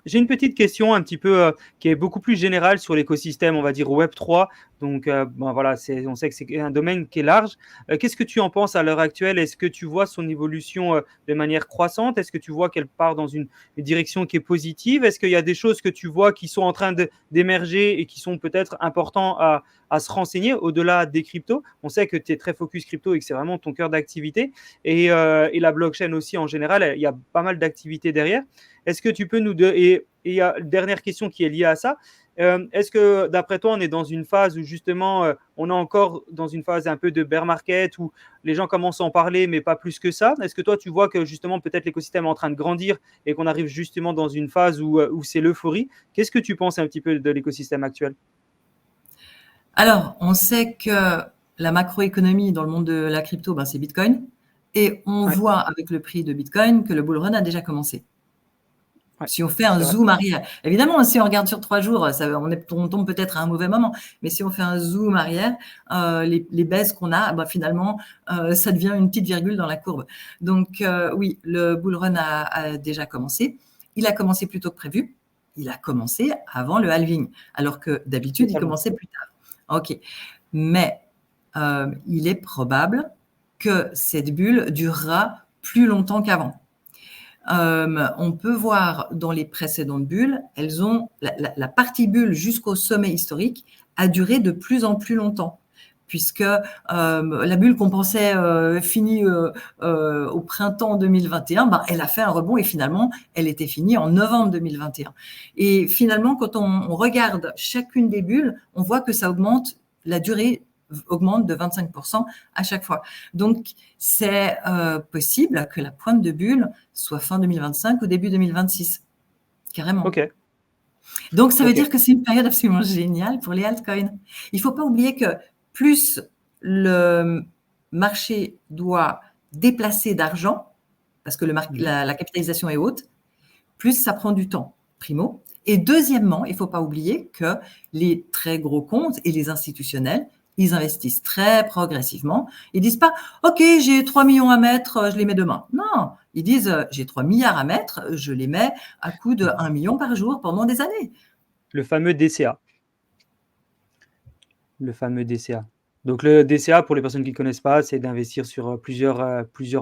J'ai une petite question un petit peu, qui est beaucoup plus générale sur l'écosystème, on va dire Web3. Donc, bon voilà, on sait que c'est un domaine qui est large. Qu'est-ce que tu en penses à l'heure actuelle? Est-ce que tu vois son évolution, de manière croissante? Est-ce que tu vois qu'elle part dans une direction qui est positive? Est-ce qu'il y a des choses que tu vois qui sont en train d'émerger et qui sont peut-être importants à se renseigner au-delà des cryptos? On sait que tu es très focus crypto et que c'est vraiment ton cœur d'activité. Et la blockchain aussi, en général, il y a pas mal d'activités derrière. Est-ce que tu peux nous... Et il y a une dernière question qui est liée à ça. Est-ce que, d'après toi, on est dans une phase où justement, on est encore dans une phase un peu de bear market, où les gens commencent à en parler, mais pas plus que ça? Est-ce que toi, tu vois que justement, peut-être l'écosystème est en train de grandir et qu'on arrive justement dans une phase où c'est l'euphorie? Qu'est-ce que tu penses un petit peu de l'écosystème actuel? Alors, on sait que la macroéconomie dans le monde de la crypto, ben, c'est Bitcoin. Et on Ouais, voit avec le prix de Bitcoin que le bull run a déjà commencé. ouais, Si on fait un c'est vrai. zoom arrière, évidemment, si on regarde sur 3 jours, on tombe peut-être à un mauvais moment. Mais si on fait un zoom arrière, les baisses qu'on a, bah, finalement, ça devient une petite virgule dans la courbe. Donc, oui, le bull run a déjà commencé. Il a commencé plus tôt que prévu. Il a commencé avant le halving, alors que d'habitude, il Totalement. commençait plus tard. OK. Mais il est probable que cette bulle durera plus longtemps qu'avant. On peut voir dans les précédentes bulles, elles ont la partie bulle jusqu'au sommet historique a duré de plus en plus longtemps, puisque la bulle qu'on pensait finie au printemps 2021, ben, elle a fait un rebond et finalement, elle était finie en novembre 2021. Et finalement, quand on regarde chacune des bulles, on voit que ça augmente, la durée augmente de 25% à chaque fois. Donc, c'est possible que la pointe de bulle soit fin 2025 ou début 2026, carrément. Ok, Donc, ça veut ok. dire que c'est une période absolument géniale pour les altcoins. Il ne faut pas oublier que plus le marché doit déplacer d'argent, parce que Mhm. la capitalisation est haute, plus ça prend du temps, primo. Et deuxièmement, il ne faut pas oublier que les très gros comptes et les institutionnels, ils investissent très progressivement. Ils disent pas, OK, j'ai 3 millions à mettre, je les mets demain. Non, ils disent, j'ai 3 milliards à mettre, je les mets à coût de 1 million par jour pendant des années. Le fameux DCA. Le fameux DCA. Donc le DCA, pour les personnes qui ne connaissent pas, c'est d'investir sur plusieurs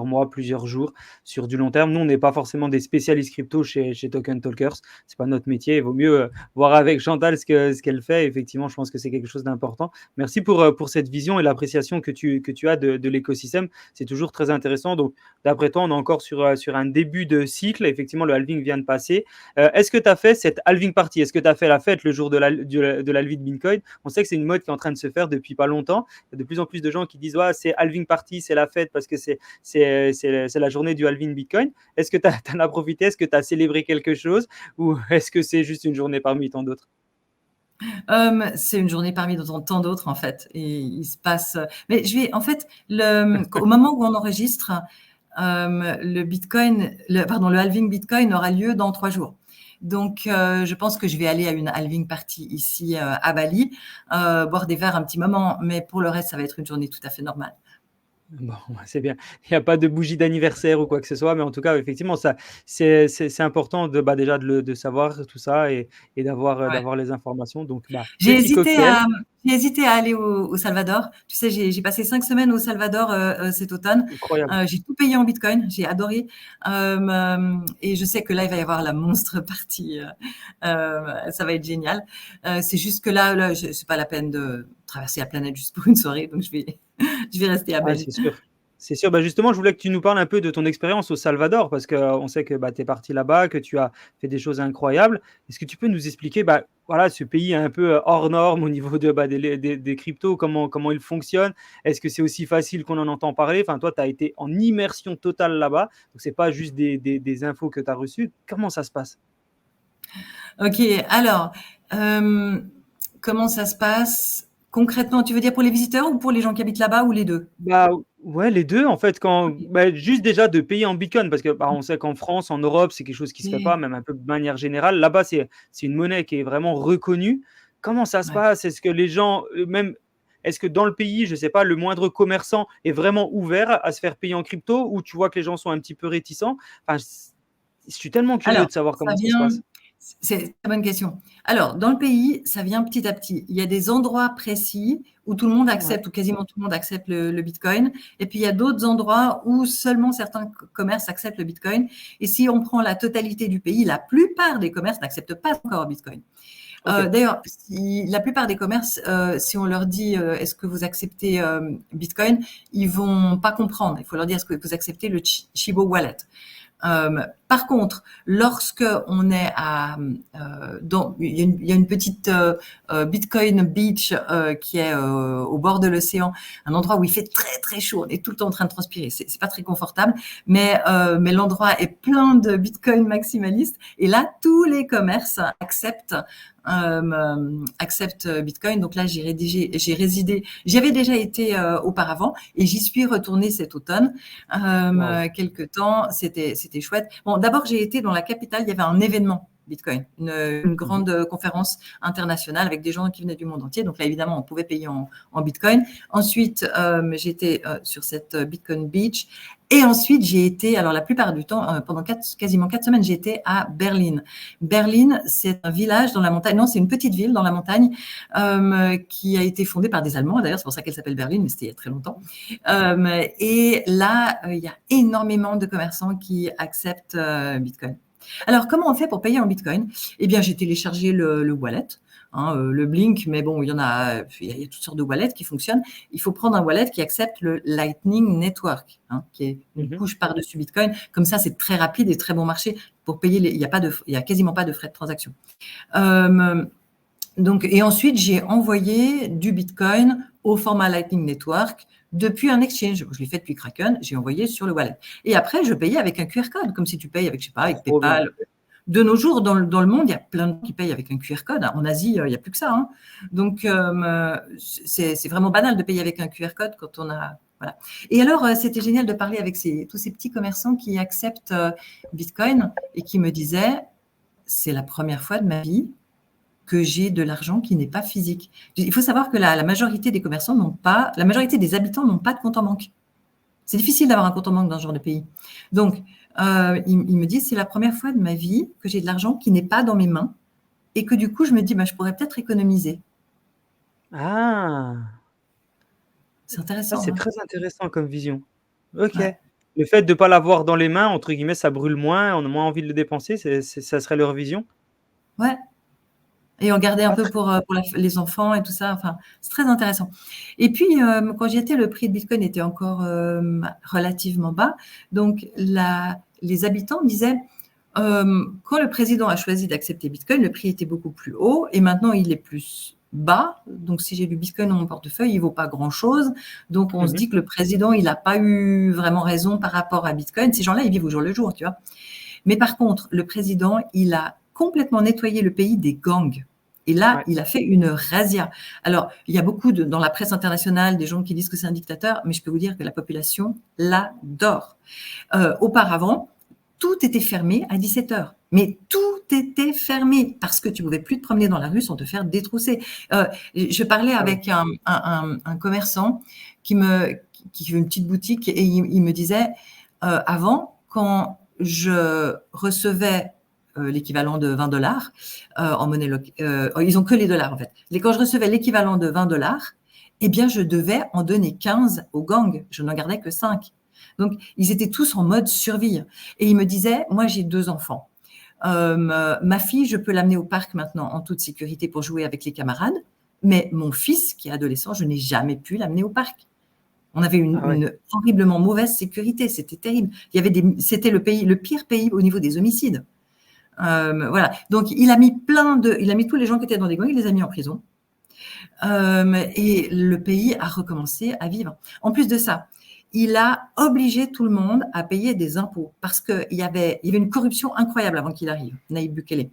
mois, plusieurs jours, sur du long terme. Nous, on n'est pas forcément des spécialistes crypto chez Token Talkers. C'est pas notre métier. Il vaut mieux voir avec Chantal ce qu'elle fait. Effectivement, je pense que c'est quelque chose d'important. Merci pour cette vision et l'appréciation que tu as de l'écosystème. C'est toujours très intéressant. Donc, d'après toi, on est encore sur un début de cycle. Effectivement, le halving vient de passer. Est-ce que tu as fait cette halving party? Est-ce que tu as fait la fête le jour de l'halving de Bitcoin? On sait que c'est une mode qui est en train de se faire depuis pas longtemps. Il y a de plus en plus de gens qui disent ouais, c'est halving party, c'est la fête parce que c'est la journée du halving Bitcoin. Est-ce que tu en as profité? Est-ce que tu as célébré quelque chose? Ou est-ce que c'est juste une journée parmi tant d'autres? C'est une journée parmi tant d'autres, en fait. Et il se passe. Mais en fait, au moment où on enregistre, le halving Bitcoin aura lieu dans 3 jours. Donc, je pense que je vais aller à une halving party ici à Bali, boire des verres un petit moment. Mais pour le reste, ça va être une journée tout à fait normale. Bon, c'est bien. Il n'y a pas de bougie d'anniversaire ou quoi que ce soit, mais en tout cas, effectivement, c'est important déjà de savoir tout ça et Ouais. d'avoir les informations. Donc, J'ai petit hésité cocktail, à, j'ai hésité à aller au Salvador. Tu sais, j'ai passé 5 semaines au Salvador cet automne. incroyable. J'ai tout payé en Bitcoin, j'ai adoré. Et je sais que là, il va y avoir la monstre partie. Ça va être génial. C'est juste que là, c'est pas la peine de traverser la planète juste pour une soirée, donc je vais rester à Ah, Bali. c'est sûr. C'est sûr. Justement, je voulais que tu nous parles un peu de ton expérience au Salvador parce qu'on sait que tu es parti là-bas, que tu as fait des choses incroyables. Est-ce que tu peux nous expliquer voilà, ce pays un peu hors norme au niveau des cryptos, comment il fonctionne? Est-ce que c'est aussi facile qu'on en entend parler? Enfin, toi, tu as été en immersion totale là-bas, donc c'est pas juste des infos que tu as reçues. Comment ça se passe? Ok, alors, comment ça se passe Concrètement, tu veux dire pour les visiteurs ou pour les gens qui habitent là-bas ou les 2? Bah, ouais, les 2 en fait, quand OK. bah, juste déjà de payer en bitcoin parce que, bah, on sait qu'en France, en Europe, c'est quelque chose qui se fait pas, Et même un peu de manière générale. Là-bas, c'est une monnaie qui est vraiment reconnue. Comment ça se ouais. passe? Est-ce que les gens, même est-ce que dans le pays, je sais pas, le moindre commerçant est vraiment ouvert à se faire payer en crypto ou tu vois que les gens sont un petit peu réticents? Enfin, je suis tellement curieux Alors, de savoir ça comment ça se vient passe. c'est une très bonne question. Alors, dans le pays, ça vient petit à petit. Il y a des endroits précis où tout le monde Ouais, accepte, ou quasiment tout le monde accepte le bitcoin. Et puis, il y a d'autres endroits où seulement certains commerces acceptent le bitcoin. Et si on prend la totalité du pays, la plupart des commerces n'acceptent pas encore le bitcoin. OK. D'ailleurs, la plupart des commerces, si on leur dit est-ce que vous acceptez Bitcoin, ils vont pas comprendre. Il faut leur dire est-ce que vous acceptez le Chibo Wallet. Par contre, lorsque on est il y a une petite Bitcoin Beach qui est au bord de l'océan, un endroit où il fait très très chaud, on est tout le temps en train de transpirer, c'est pas très confortable, mais l'endroit est plein de Bitcoin maximalistes et là tous les commerces acceptent Bitcoin. Donc là, j'ai résidé, j'y avais déjà été auparavant et j'y suis retournée cet automne Waouh. quelque temps. C'était chouette. Bon, d'abord, j'ai été dans la capitale. Il y avait un événement Bitcoin, une Mmh. grande conférence internationale avec des gens qui venaient du monde entier. Donc là, évidemment, on pouvait payer en Bitcoin. Ensuite, j'étais sur cette Bitcoin Beach. Et ensuite, j'ai été, alors la plupart du temps, pendant quasiment 4 semaines, j'étais à Berlin. Berlin, c'est un village dans la montagne. Non, c'est une petite ville dans la montagne qui a été fondée par des Allemands. D'ailleurs, c'est pour ça qu'elle s'appelle Berlin, mais c'était il y a très longtemps. Et là, il y a énormément de commerçants qui acceptent Bitcoin. Alors, comment on fait pour payer en Bitcoin? Eh bien, j'ai téléchargé le wallet, le Blink, mais bon, il y a toutes sortes de wallets qui fonctionnent. Il faut prendre un wallet qui accepte le Lightning Network, qui est une Mmh. couche par-dessus Bitcoin. Comme ça, c'est très rapide et très bon marché pour payer. Il y a quasiment pas de frais de transaction. Euh, et ensuite, j'ai envoyé du Bitcoin au format Lightning Network depuis un exchange. Je l'ai fait depuis Kraken, j'ai envoyé sur le wallet. Et après, je payais avec un QR code, comme si tu payes avec, je sais pas, avec Trop bien. PayPal. De nos jours, dans le monde, il y a plein de gens qui payent avec un QR code. En Asie, il n'y a plus que ça. Donc, c'est vraiment banal de payer avec un QR code quand on a. Voilà. Et alors, c'était génial de parler avec tous ces petits commerçants qui acceptent Bitcoin et qui me disaient, c'est la première fois de ma vie que j'ai de l'argent qui n'est pas physique. Il faut savoir que la majorité des commerçants la majorité des habitants n'ont pas de compte en banque. C'est difficile d'avoir un compte en banque dans ce genre de pays. Donc, ils me disent, c'est la première fois de ma vie que j'ai de l'argent qui n'est pas dans mes mains et que du coup, je me dis, je pourrais peut-être économiser. Ah! C'est Ah, intéressant, c'est hein? très intéressant comme vision. OK. Ouais. Le fait de pas l'avoir dans les mains, entre guillemets, ça brûle moins, on a moins envie de le dépenser, ça serait leur vision? Ouais. Et on gardait un Ah peu très pour les enfants et tout ça. Enfin, c'est très intéressant. Et puis, quand j'y étais, le prix de Bitcoin était encore relativement bas. Donc, les habitants disaient, quand le président a choisi d'accepter Bitcoin, le prix était beaucoup plus haut et maintenant il est plus bas. Donc, si j'ai du Bitcoin dans mon portefeuille, il vaut pas grand-chose. Donc, on se mmh. dit que le président, il n'a pas eu vraiment raison par rapport à Bitcoin. Ces gens-là, ils vivent au jour le jour, tu vois. Mais par contre, le président, il a complètement nettoyé le pays des gangs. Et là, Ouais. il a fait une razzia. Alors, il y a beaucoup dans la presse internationale des gens qui disent que c'est un dictateur, mais je peux vous dire que la population l'adore. Auparavant, tout était fermé à 17 heures. Mais tout était fermé parce que tu ne pouvais plus te promener dans la rue sans te faire détrousser. Je parlais Ah ouais. avec un commerçant qui fait une petite boutique et il me disait, avant, quand je recevais l'équivalent de 20 $ en monnaie locale, ils ont que les dollars en fait. Et quand je recevais l'équivalent de 20 $, eh bien, je devais en donner 15 aux gangs. Je n'en gardais que 5. Donc, ils étaient tous en mode survie. Et il me disait, moi, j'ai 2 enfants. Ma fille, je peux l'amener au parc maintenant en toute sécurité pour jouer avec les camarades. Mais mon fils, qui est adolescent, je n'ai jamais pu l'amener au parc. On avait Ah ouais. une horriblement mauvaise sécurité. C'était terrible. C'était le pire pays au niveau des homicides. Voilà. Donc, il a mis tous les gens qui étaient dans des gangs, il les a mis en prison. Et le pays a recommencé à vivre. En plus de ça, il a obligé tout le monde à payer des impôts parce qu'il y avait une corruption incroyable avant qu'il arrive, Naïb Bukele.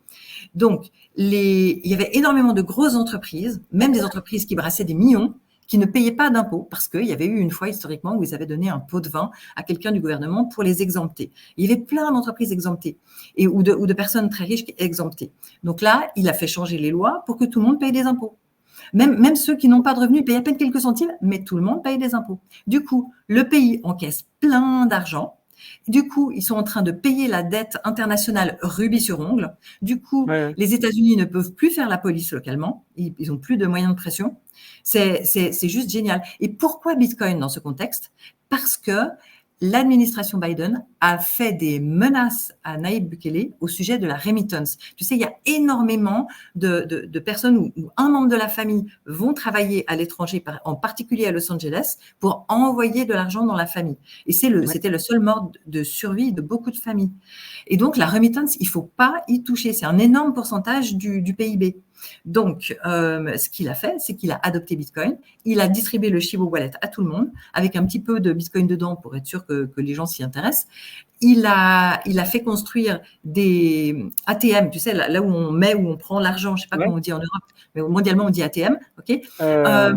Donc, il y avait énormément de grosses entreprises, même des entreprises qui brassaient des millions, qui ne payaient pas d'impôts parce qu'il y avait eu une fois historiquement où ils avaient donné un pot de vin à quelqu'un du gouvernement pour les exempter. Il y avait plein d'entreprises exemptées ou de personnes très riches exemptées. Donc là, il a fait changer les lois pour que tout le monde paye des impôts. Même ceux qui n'ont pas de revenus payent à peine quelques centimes, mais tout le monde paye des impôts. Du coup, le pays encaisse plein d'argent. Du coup, ils sont en train de payer la dette internationale rubis sur ongle. Du coup, Ouais. les États-Unis ne peuvent plus faire la police localement. Ils n'ont plus de moyens de pression. C'est juste génial. Et pourquoi Bitcoin dans ce contexte? Parce que l'administration Biden a fait des menaces à Naïb Bukele au sujet de la remittance. Tu sais, il y a énormément de personnes où un membre de la famille vont travailler à l'étranger, en particulier à Los Angeles, pour envoyer de l'argent dans la famille. Et c'était le seul mode de survie de beaucoup de familles. Et donc, la remittance, il ne faut pas y toucher. C'est un énorme pourcentage du PIB. Donc, ce qu'il a fait, c'est qu'il a adopté Bitcoin. Il a distribué le Shiba Wallet à tout le monde, avec un petit peu de Bitcoin dedans pour être sûr que les gens s'y intéressent. Il a fait construire des ATM, tu sais, là où on prend l'argent, je ne sais pas Ouais. comment on dit en Europe, mais mondialement on dit ATM, ok. Ouais.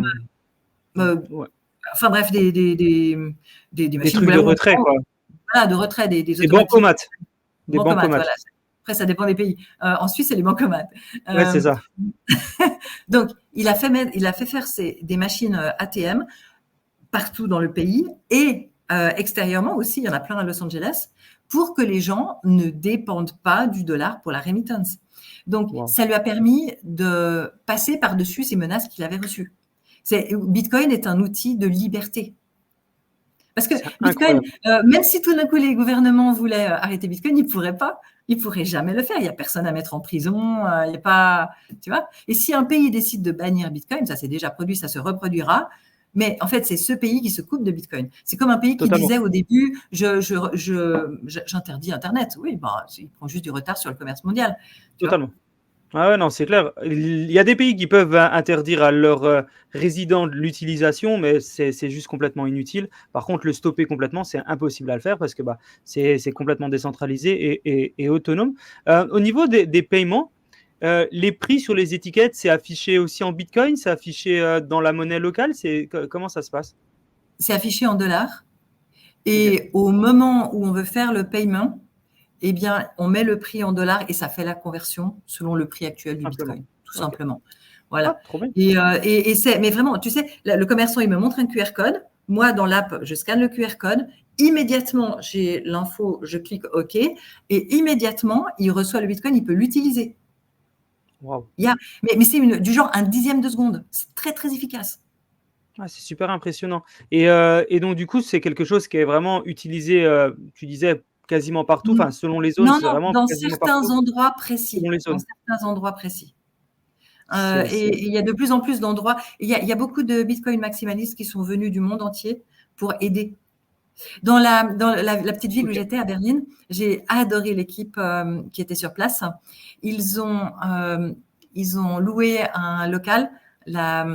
Enfin bref, des Des machines trucs de où on retrait, prend, quoi. voilà, de retrait, des Des automatisés. bancomates. Des Bancomates, bancomates. voilà. Après, ça dépend des pays. En Suisse, c'est les bancomates. Ouais, c'est ça. Donc, il a fait faire des machines ATM partout dans le pays et extérieurement aussi, il y en a plein à Los Angeles, pour que les gens ne dépendent pas du dollar pour la remittance. Donc, Wow. ça lui a permis de passer par-dessus ces menaces qu'il avait reçues. Bitcoin est un outil de liberté. Parce que Bitcoin, même si tout d'un coup les gouvernements voulaient arrêter Bitcoin, ils pourraient jamais le faire. Il n'y a personne à mettre en prison, il n'y a pas, tu vois. Et si un pays décide de bannir Bitcoin, ça s'est déjà produit, ça se reproduira. Mais en fait, c'est ce pays qui se coupe de Bitcoin. C'est comme un pays qui Totalement. disait au début, j'interdis Internet. Oui, bah, il prend juste du retard sur le commerce mondial. Tu vois. Totalement. Ah ouais, non, c'est clair. Il y a des pays qui peuvent interdire à leurs résidents de l'utilisation, mais c'est juste complètement inutile. Par contre, le stopper complètement, c'est impossible à le faire parce que bah, c'est complètement décentralisé et autonome. Au niveau des paiements, les prix sur les étiquettes, c'est affiché aussi en Bitcoin, c'est affiché dans la monnaie locale. Comment ça se passe? C'est affiché en dollars. Ok. Et au moment où on veut faire le paiement, eh bien, on met le prix en dollars et ça fait la conversion selon le prix actuel du Simplement. Bitcoin, tout Ok. simplement. Ah, Voilà. trop bien. Mais vraiment, tu sais, le commerçant, il me montre un QR code. Moi, dans l'app, je scanne le QR code. Immédiatement, j'ai l'info, je clique OK. Et immédiatement, il reçoit le Bitcoin, il peut l'utiliser. Wow. Mais c'est du genre un dixième de seconde. C'est très, très efficace. Ah, c'est super impressionnant. Et donc, du coup, c'est quelque chose qui est vraiment utilisé, tu disais, quasiment partout. Enfin, selon les zones, Non, c'est non, vraiment dans quasiment certains partout, endroits selon précis. les Dans zones. certains endroits précis. C'est Et il y a de plus en plus d'endroits. Il y a beaucoup de Bitcoin maximalistes qui sont venus du monde entier pour aider. Dans la petite ville où OK. j'étais, à Berlin, j'ai adoré l'équipe qui était sur place. Ils ont loué un local, la,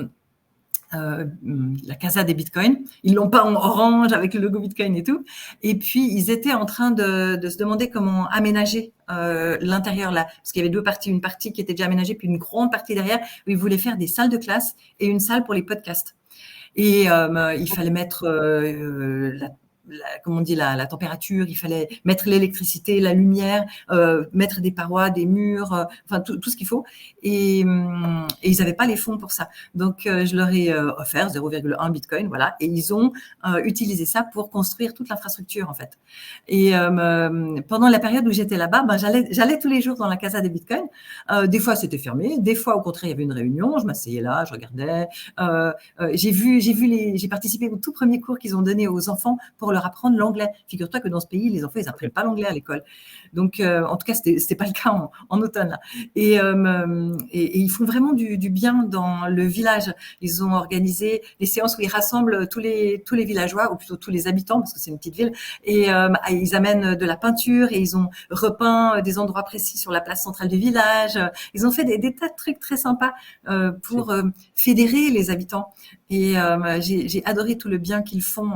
la Casa des Bitcoins. Ils l'ont pas en orange avec le logo Bitcoin et tout. Et puis, ils étaient en train de se demander comment aménager l'intérieur là. Parce qu'il y avait deux parties. Une partie qui était déjà aménagée, puis une grande partie derrière où ils voulaient faire des salles de classe et une salle pour les podcasts. Et il fallait mettre comment on dit, la température, il fallait mettre l'électricité, la lumière, mettre des parois, des murs, enfin tout ce qu'il faut. Et ils n'avaient pas les fonds pour ça. Donc je leur ai offert 0,1 Bitcoin, voilà, et ils ont utilisé ça pour construire toute l'infrastructure en fait. Et pendant la période où j'étais là-bas, ben, j'allais tous les jours dans la Casa des Bitcoins. Des fois c'était fermé, des fois au contraire il y avait une réunion, je m'asseyais là, je regardais. J'ai participé au tout premier cours qu'ils ont donné aux enfants pour leur apprendre l'anglais. Figure-toi que dans ce pays, les enfants, ils n'apprennent pas l'anglais à l'école. Donc, en tout cas, c'était pas le cas en automne. Là. Et ils font vraiment du bien dans le village. Ils ont organisé des séances où ils rassemblent tous les villageois, ou plutôt tous les habitants, parce que c'est une petite ville, et ils amènent de la peinture et ils ont repeint des endroits précis sur la place centrale du village. Ils ont fait des tas de trucs très sympas pour fédérer les habitants. Et j'ai adoré tout le bien qu'ils font.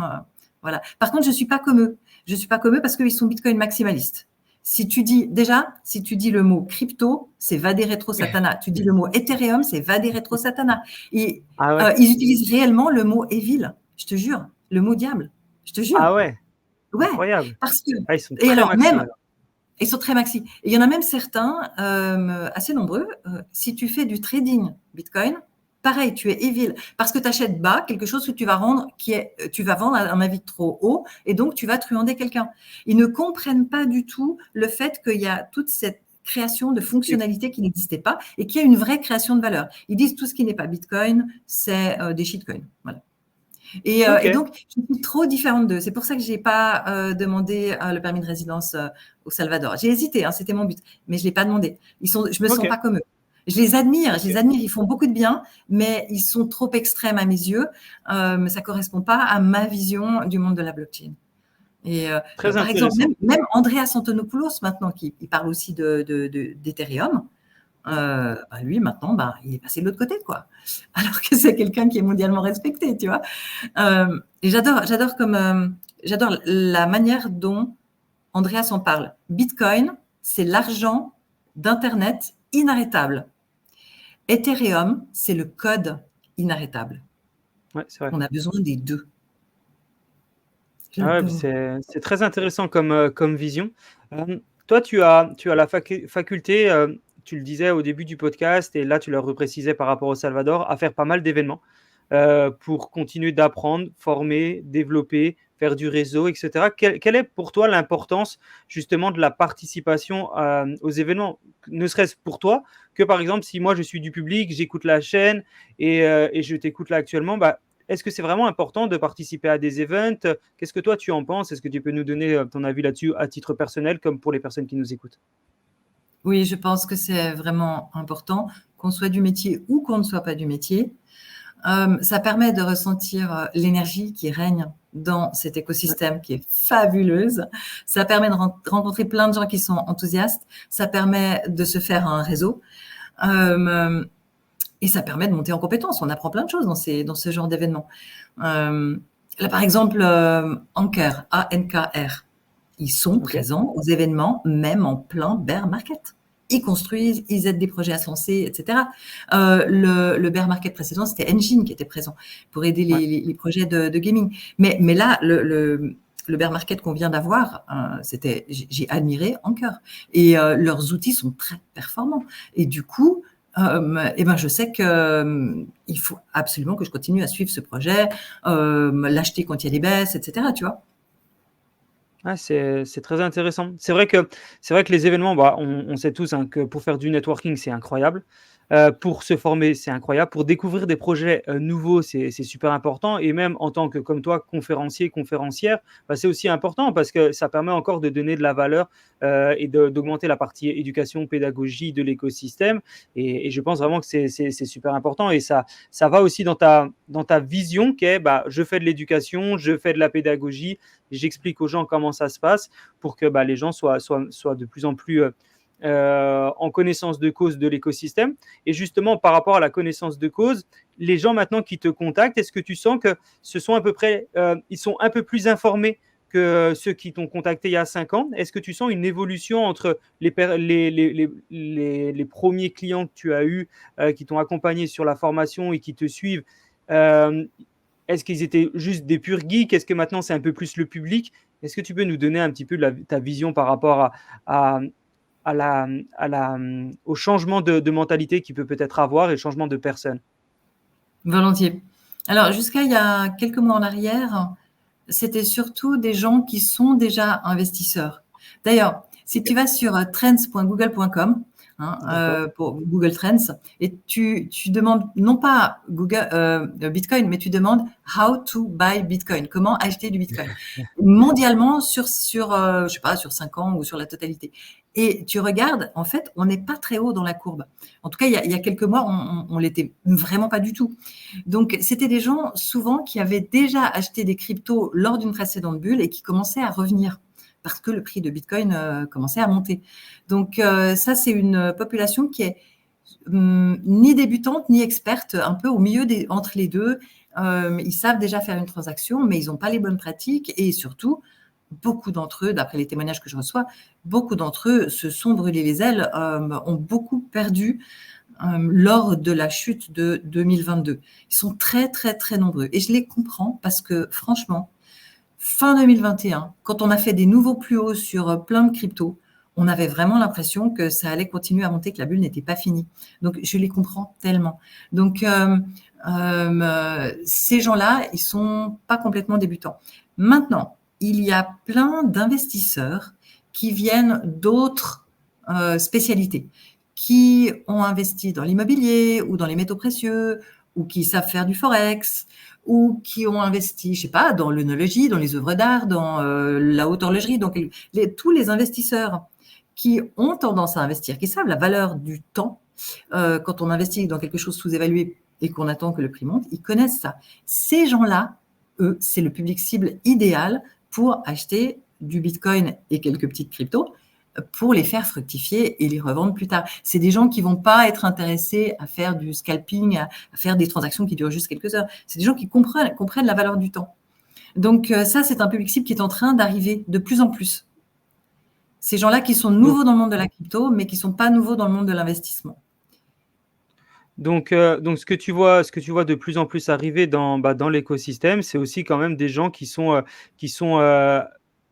Voilà. Par contre, je ne suis pas comme eux. Je ne suis pas comme eux parce qu'ils sont Bitcoin maximalistes. Si tu dis le mot crypto, c'est va des rétro satana. Tu dis le mot Ethereum, c'est va des rétro satana. Et Ah ouais? ils utilisent réellement le mot evil, je te jure, le mot diable, je te jure. Ah ouais? Ouais, Incroyable. parce que Ah, ils sont et très alors maxi même alors. ils sont très maxi. Et il y en a même certains, assez nombreux, si tu fais du trading Bitcoin, pareil, tu es evil parce que tu achètes bas quelque chose que tu vas vendre à un avis trop haut et donc tu vas truander quelqu'un. Ils ne comprennent pas du tout le fait qu'il y a toute cette création de fonctionnalités qui n'existaient pas et qu'il y a une vraie création de valeur. Ils disent tout ce qui n'est pas Bitcoin, c'est des shitcoins. Voilà. Et OK, donc, je suis trop différente d'eux. C'est pour ça que je n'ai pas demandé le permis de résidence au Salvador. J'ai hésité, hein, c'était mon but, mais je ne l'ai pas demandé. Je me sens OK, pas comme eux. Je les admire, OK. ils font beaucoup de bien, mais ils sont trop extrêmes à mes yeux. Ça ne correspond pas à ma vision du monde de la blockchain. Et Très par exemple, intéressant. même Andreas Antonopoulos, maintenant, il parle aussi d'Ethereum, lui, maintenant, il est passé de l'autre côté, quoi. Alors que c'est quelqu'un qui est mondialement respecté, tu vois. Et j'adore la manière dont Andreas en parle. Bitcoin, c'est l'argent d'Internet inarrêtable. Ethereum, c'est le code inarrêtable. Ouais, c'est vrai. On a besoin des deux. Ah ouais, J'adore. c'est très intéressant comme vision. Toi, tu as la faculté, tu le disais au début du podcast et là, tu le reprécisais par rapport au Salvador, à faire pas mal d'événements, pour continuer d'apprendre, former, développer, faire du réseau et cetera. Quelle est pour toi l'importance justement de la participation, aux événements? Ne serait-ce pour toi que, par exemple, si moi je suis du public, j'écoute la chaîne et je t'écoute là actuellement, bah, est-ce que c'est vraiment important de participer à des events? Qu'est-ce que toi tu en penses? Est-ce que tu peux nous donner ton avis là-dessus à titre personnel comme pour les personnes qui nous écoutent? Oui, je pense que c'est vraiment important, qu'on soit du métier ou qu'on ne soit pas du métier. Ça permet de ressentir l'énergie qui règne dans cet Ouais, écosystème qui est fabuleuse. Ça permet de rencontrer plein de gens qui sont enthousiastes. Ça permet de se faire un réseau. Euh, et ça permet de monter en compétence. On apprend plein de choses dans ce genre d'événements. Euh, Là, par exemple, Anker, A-N-K-R, ils sont ok. présents aux événements, même en plein bear market. Ils construisent, ils aident des projets à se lancer, etc. Le bear market précédent, c'était Engine qui était présent pour aider Ouais. les projets de gaming. Mais là, le bear market qu'on vient d'avoir, j'ai admiré Anker. Et leurs outils sont très performants. Et du coup, je sais que il faut absolument que je continue à suivre ce projet, l'acheter quand il y a des baisses, etc. Tu vois? Ah, c'est très intéressant. C'est vrai que les événements, bah, on sait tous, hein, que pour faire du networking, c'est incroyable. Pour se former, c'est incroyable. Pour découvrir des projets, nouveaux, c'est super important et même en tant que, comme toi, conférencier, conférencière, bah, c'est aussi important parce que ça permet encore de donner de la valeur, et d'augmenter la partie éducation, pédagogie de l'écosystème et je pense vraiment que c'est super important et ça va aussi dans ta vision qui est, bah, je fais de l'éducation, je fais de la pédagogie, j'explique aux gens comment ça se passe pour que bah, les gens soient de plus en plus en connaissance de cause de l'écosystème. Et justement, par rapport à la connaissance de cause, les gens maintenant qui te contactent, est-ce que tu sens que ce sont à peu près, ils sont un peu plus informés que ceux qui t'ont contacté il y a 5 ans? Est-ce que tu sens une évolution entre les premiers clients que tu as eus, qui t'ont accompagné sur la formation et qui te suivent? euh, Est-ce qu'ils étaient juste des purs geeks? Est-ce que maintenant c'est un peu plus le public? Est-ce que tu peux nous donner un petit peu ta vision par rapport à, à la, au changement de mentalité qu'il peut peut-être avoir et changement de personne? Volontiers. Alors, jusqu'à il y a quelques mois en arrière, c'était surtout des gens qui sont déjà investisseurs. D'ailleurs, si Ok, tu vas sur trends.google.com, hein, d'accord. pour Google Trends, et tu demandes non pas Google, Bitcoin, mais tu demandes How to buy Bitcoin, comment acheter du Bitcoin, mondialement je sais pas, sur 5 ans ou sur la totalité. Et tu regardes, en fait, on n'est pas très haut dans la courbe. En tout cas, il y a quelques mois, on l'était vraiment pas du tout. Donc, c'était des gens souvent qui avaient déjà acheté des cryptos lors d'une précédente bulle et qui commençaient à revenir parce que le prix de Bitcoin commençait à monter. Donc, ça, c'est une population qui est ni débutante ni experte, un peu au milieu entre les deux. Ils savent déjà faire une transaction, mais ils n'ont pas les bonnes pratiques et surtout, beaucoup d'entre eux, d'après les témoignages que je reçois, beaucoup d'entre eux se sont brûlés les ailes, ont beaucoup perdu lors de la chute de 2022. Ils sont très, très, très nombreux. Et je les comprends parce que franchement, fin 2021, quand on a fait des nouveaux plus hauts sur plein de cryptos, on avait vraiment l'impression que ça allait continuer à monter, que la bulle n'était pas finie. Donc, je les comprends tellement. Donc, ces gens-là, ils sont pas complètement débutants. Maintenant, il y a plein d'investisseurs qui viennent d'autres spécialités, qui ont investi dans l'immobilier ou dans les métaux précieux ou qui savent faire du forex ou qui ont investi, je sais pas, dans l'œnologie, dans les œuvres d'art, dans la haute horlogerie. Donc, tous les investisseurs qui ont tendance à investir, qui savent la valeur du temps, quand on investit dans quelque chose sous-évalué et qu'on attend que le prix monte, ils connaissent ça. Ces gens-là, eux, c'est le public cible idéal pour acheter du Bitcoin et quelques petites cryptos pour les faire fructifier et les revendre plus tard. C'est des gens qui vont pas être intéressés à faire du scalping, à faire des transactions qui durent juste quelques heures. C'est des gens qui comprennent la valeur du temps. Donc ça, c'est un public cible qui est en train d'arriver de plus en plus. Ces gens-là qui sont nouveaux dans le monde de la crypto, mais qui sont pas nouveaux dans le monde de l'investissement. Donc ce que tu vois de plus en plus arriver dans l'écosystème, c'est aussi quand même des gens qui sont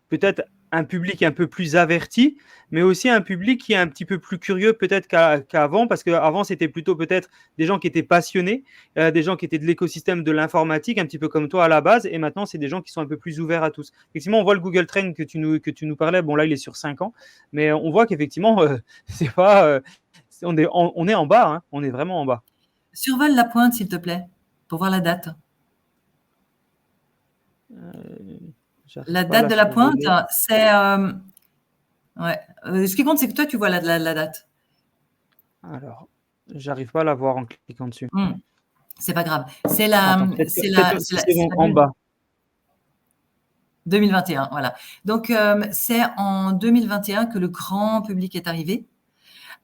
peut-être un public un peu plus averti, mais aussi un public qui est un petit peu plus curieux peut-être qu'avant, parce qu'avant c'était plutôt peut-être des gens qui étaient passionnés, des gens qui étaient de l'écosystème de l'informatique, un petit peu comme toi à la base, et maintenant c'est des gens qui sont un peu plus ouverts à tous. Effectivement, on voit le Google Trend que tu nous parlais, bon là il est sur 5 ans, mais on voit qu'effectivement c'est pas... on est en bas, hein, on est vraiment en bas. Survole la pointe, s'il te plaît, pour voir la date. J'arrive La pas à date la de la pointe, survoler. c'est... ouais. Ce qui compte, c'est que toi, tu vois la date. Alors, j'arrive pas à la voir en cliquant dessus. C'est pas grave. C'est Attends, la, peut-être c'est la, peut-être c'est si la, c'est c'est bon, la en bulle. bas. 2021, voilà. Donc, c'est en 2021 que le grand public est arrivé,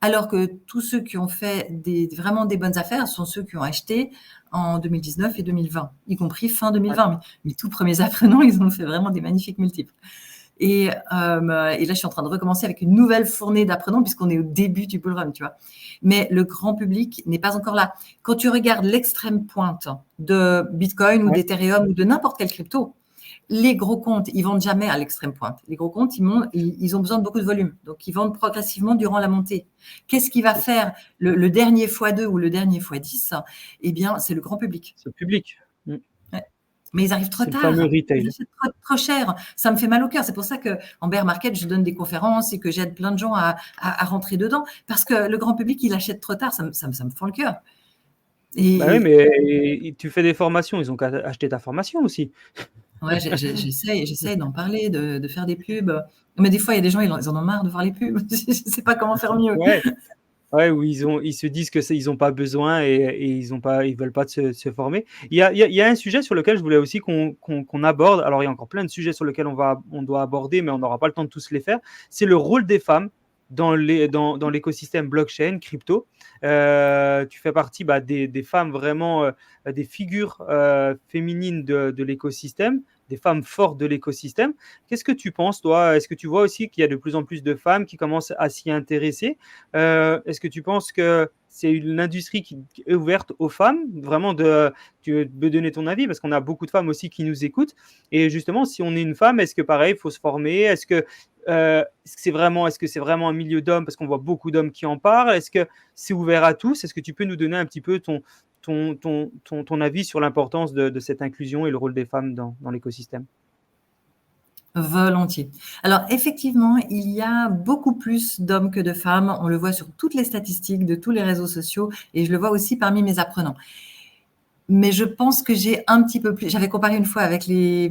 alors que tous ceux qui ont fait vraiment des bonnes affaires sont ceux qui ont acheté en 2019 et 2020, y compris fin Ouais. 2020. Mes tout premiers apprenants, ils ont fait vraiment des magnifiques multiples. Et là, je suis en train de recommencer avec une nouvelle fournée d'apprenants puisqu'on est au début du bull run, tu vois. Mais le grand public n'est pas encore là. Quand tu regardes l'extrême pointe de Bitcoin ou Ouais. d'Ethereum ou de n'importe quelle crypto, les gros comptes, ils vendent jamais à l'extrême pointe. Les gros comptes, ils ont besoin de beaucoup de volume. Donc, ils vendent progressivement durant la montée. Qu'est-ce qui va C'est faire le dernier x2 ou le dernier x10? Eh bien, c'est le grand public. c'est le public. Mm. Ouais. Mais ils arrivent trop C'est le fameux tard. Ils retail. achètent trop cher. Ça me fait mal au cœur. C'est pour ça qu'en bear market, je donne des conférences et que j'aide plein de gens à rentrer dedans. Parce que le grand public, il achète trop tard. Ça me fend le cœur. Bah oui, Et mais tu fais des formations, ils ont qu'à acheter ta formation aussi. ouais, j'essaye d'en parler, de faire des pubs. Mais des fois, il y a des gens, ils en ont marre de voir les pubs. Je ne sais pas comment faire mieux. Ouais. Ouais, où ils se disent que ils n'ont pas besoin et ils veulent pas se former. Il y a un sujet sur lequel je voulais aussi qu'on aborde. Alors, il y a encore plein de sujets sur lesquels on doit aborder, mais on n'aura pas le temps de tous les faire. C'est le rôle des femmes dans l'écosystème blockchain, crypto. Tu fais partie des femmes vraiment, des figures féminines de l'écosystème, des femmes fortes de l'écosystème. Qu'est-ce que tu penses, toi? Est-ce que tu vois aussi qu'il y a de plus en plus de femmes qui commencent à s'y intéresser? Est-ce que tu penses que c'est une industrie qui est ouverte aux femmes? Vraiment, tu peux donner ton avis parce qu'on a beaucoup de femmes aussi qui nous écoutent. Et justement, si on est une femme, est-ce que pareil, il faut se former? Est-ce que c'est vraiment un milieu d'hommes parce qu'on voit beaucoup d'hommes qui en parlent? Est-ce que c'est ouvert à tous? Est-ce que tu peux nous donner un petit peu ton avis sur l'importance de cette inclusion et le rôle des femmes dans l'écosystème? Volontiers. Alors, effectivement, il y a beaucoup plus d'hommes que de femmes. On le voit sur toutes les statistiques de tous les réseaux sociaux et je le vois aussi parmi mes apprenants. Mais je pense que j'ai un petit peu plus. J'avais comparé une fois avec les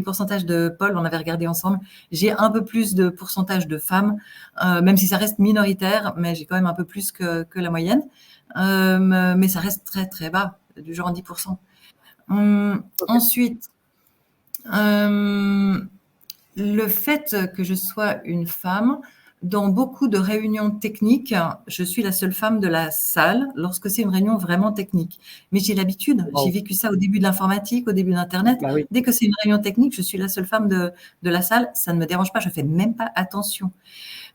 pourcentages de Paul, on avait regardé ensemble. J'ai un peu plus de pourcentage de femmes, même si ça reste minoritaire, mais j'ai quand même un peu plus que la moyenne. Mais ça reste très, très bas, du genre 10%. Ok. Ensuite, le fait que je sois une femme dans beaucoup de réunions techniques, je suis la seule femme de la salle lorsque c'est une réunion vraiment technique. Mais j'ai l'habitude, j'ai Waouh! vécu ça au début de l'informatique, au début d'internet. Bah oui. Dès que c'est une réunion technique, je suis la seule femme de la salle, ça ne me dérange pas, je fais même pas attention.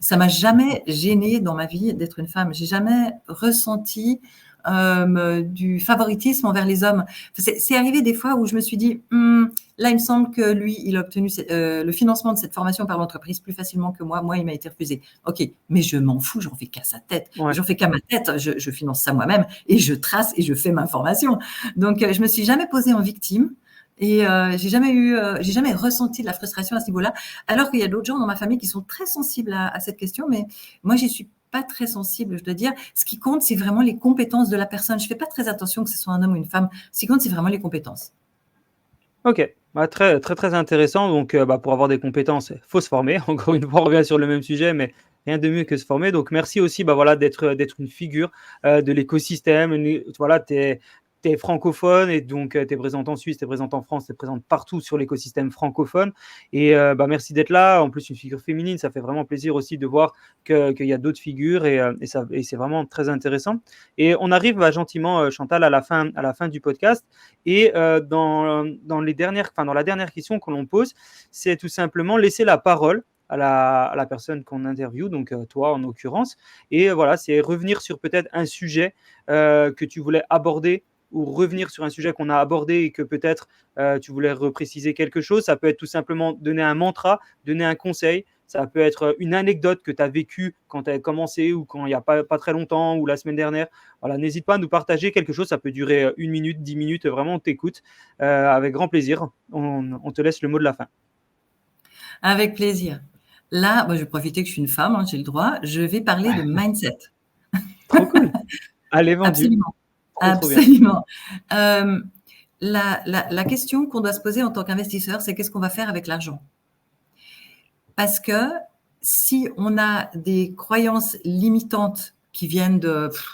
Ça m'a jamais gênée dans ma vie d'être une femme. J'ai jamais ressenti du favoritisme envers les hommes. C'est arrivé des fois où je me suis dit, là, il me semble que lui, il a obtenu le financement de cette formation par l'entreprise plus facilement que moi. Moi, il m'a été refusé. Ok, mais je m'en fous, j'en fais qu'à sa tête. Ouais. J'en fais qu'à ma tête. Je finance ça moi-même et je trace et je fais ma formation. Donc, je me suis jamais posée en victime. Et j'ai jamais ressenti de la frustration à ce niveau-là, alors qu'il y a d'autres gens dans ma famille qui sont très sensibles à cette question, mais moi, j'y suis pas très sensible, je dois dire. Ce qui compte, c'est vraiment les compétences de la personne. Je fais pas très attention que ce soit un homme ou une femme. Ce qui compte, c'est vraiment les compétences. OK. Bah, très, très, très intéressant donc bah, pour avoir des compétences, il faut se former. Encore une fois, on revient sur le même sujet, mais rien de mieux que se former. Donc merci aussi, bah, voilà, d'être une figure, de l'écosystème. Voilà, tu es francophone et donc tu es présente en Suisse, tu es présente en France, tu es présente partout sur l'écosystème francophone et bah, merci d'être là. En plus, une figure féminine, ça fait vraiment plaisir aussi de voir qu'il y a d'autres figures et c'est vraiment très intéressant. Et on arrive, bah, gentiment, Chantal, à la fin du podcast. Et dans la dernière question que l'on pose, c'est tout simplement laisser la parole à la personne qu'on interviewe, donc toi en l'occurrence. Et voilà, c'est revenir sur peut-être un sujet que tu voulais aborder ou revenir sur un sujet qu'on a abordé et que peut-être tu voulais repréciser quelque chose. Ça peut être tout simplement donner un mantra, donner un conseil. Ça peut être une anecdote que tu as vécue quand tu as commencé ou quand il n'y a pas très longtemps ou la semaine dernière. Voilà, n'hésite pas à nous partager quelque chose. Ça peut durer 1 minute, 10 minutes. Vraiment, on t'écoute avec grand plaisir. On te laisse le mot de la fin. Avec plaisir. Là, moi, je vais profiter que je suis une femme, j'ai le droit. Je vais parler de mindset. Trop cool. Allez, vendu. Absolument. Trop, trop bien. Absolument. La question qu'on doit se poser en tant qu'investisseur, c'est qu'est-ce qu'on va faire avec l'argent? Parce que si on a des croyances limitantes qui viennent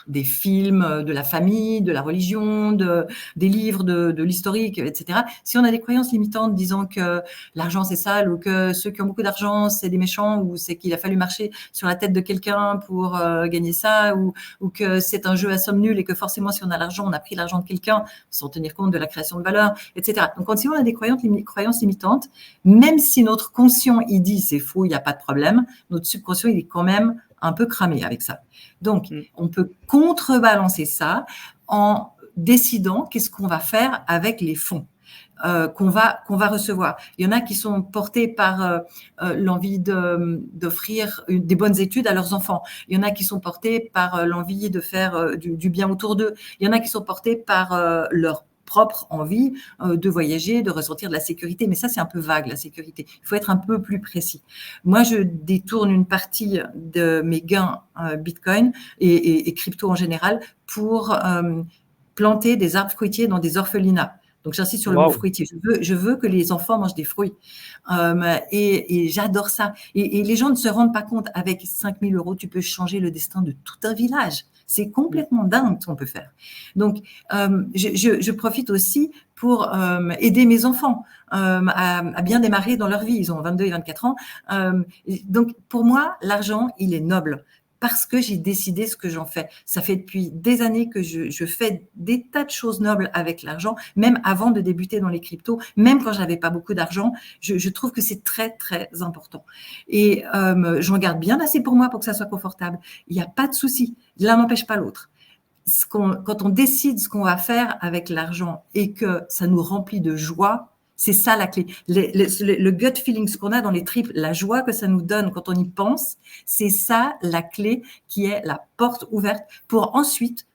des films, de la famille, de la religion, des livres, de l'historique, etc. Si on a des croyances limitantes disant que l'argent c'est sale ou que ceux qui ont beaucoup d'argent c'est des méchants ou c'est qu'il a fallu marcher sur la tête de quelqu'un pour gagner ça ou que c'est un jeu à somme nulle et que forcément si on a l'argent, on a pris l'argent de quelqu'un sans tenir compte de la création de valeur, etc. Donc si on a des croyances limitantes, même si notre conscient il dit c'est faux, il n'y a pas de problème, notre subconscient il est quand même un peu cramé avec ça. Donc, on peut contrebalancer ça en décidant qu'est-ce qu'on va faire avec les fonds qu'on va recevoir. Il y en a qui sont portés par l'envie d'offrir des bonnes études à leurs enfants. Il y en a qui sont portés par l'envie de faire du bien autour d'eux. Il y en a qui sont portés par leur propre envie de voyager, de ressentir de la sécurité. Mais ça, c'est un peu vague, la sécurité. Il faut être un peu plus précis. Moi, je détourne une partie de mes gains Bitcoin et crypto en général pour planter des arbres fruitiers dans des orphelinats. Donc, j'insiste sur le mot fruitier. Je veux que les enfants mangent des fruits. Et j'adore ça. Et les gens ne se rendent pas compte. Avec 5 000 euros, tu peux changer le destin de tout un village. C'est complètement dingue ce qu'on peut faire. Donc, je profite aussi pour aider mes enfants à bien démarrer dans leur vie. Ils ont 22 et 24 ans. Donc, pour moi, l'argent, il est noble parce que j'ai décidé ce que j'en fais. Ça fait depuis des années que je fais des tas de choses nobles avec l'argent, même avant de débuter dans les cryptos, même quand j'avais pas beaucoup d'argent. Je trouve que c'est très, très important. Et j'en garde bien assez pour moi pour que ça soit confortable. Il n'y a pas de souci. L'un n'empêche pas l'autre. Quand on décide ce qu'on va faire avec l'argent et que ça nous remplit de joie, c'est ça la clé. Le gut feeling, ce qu'on a dans les tripes, la joie que ça nous donne quand on y pense, c'est ça la clé qui est la porte ouverte pour ensuite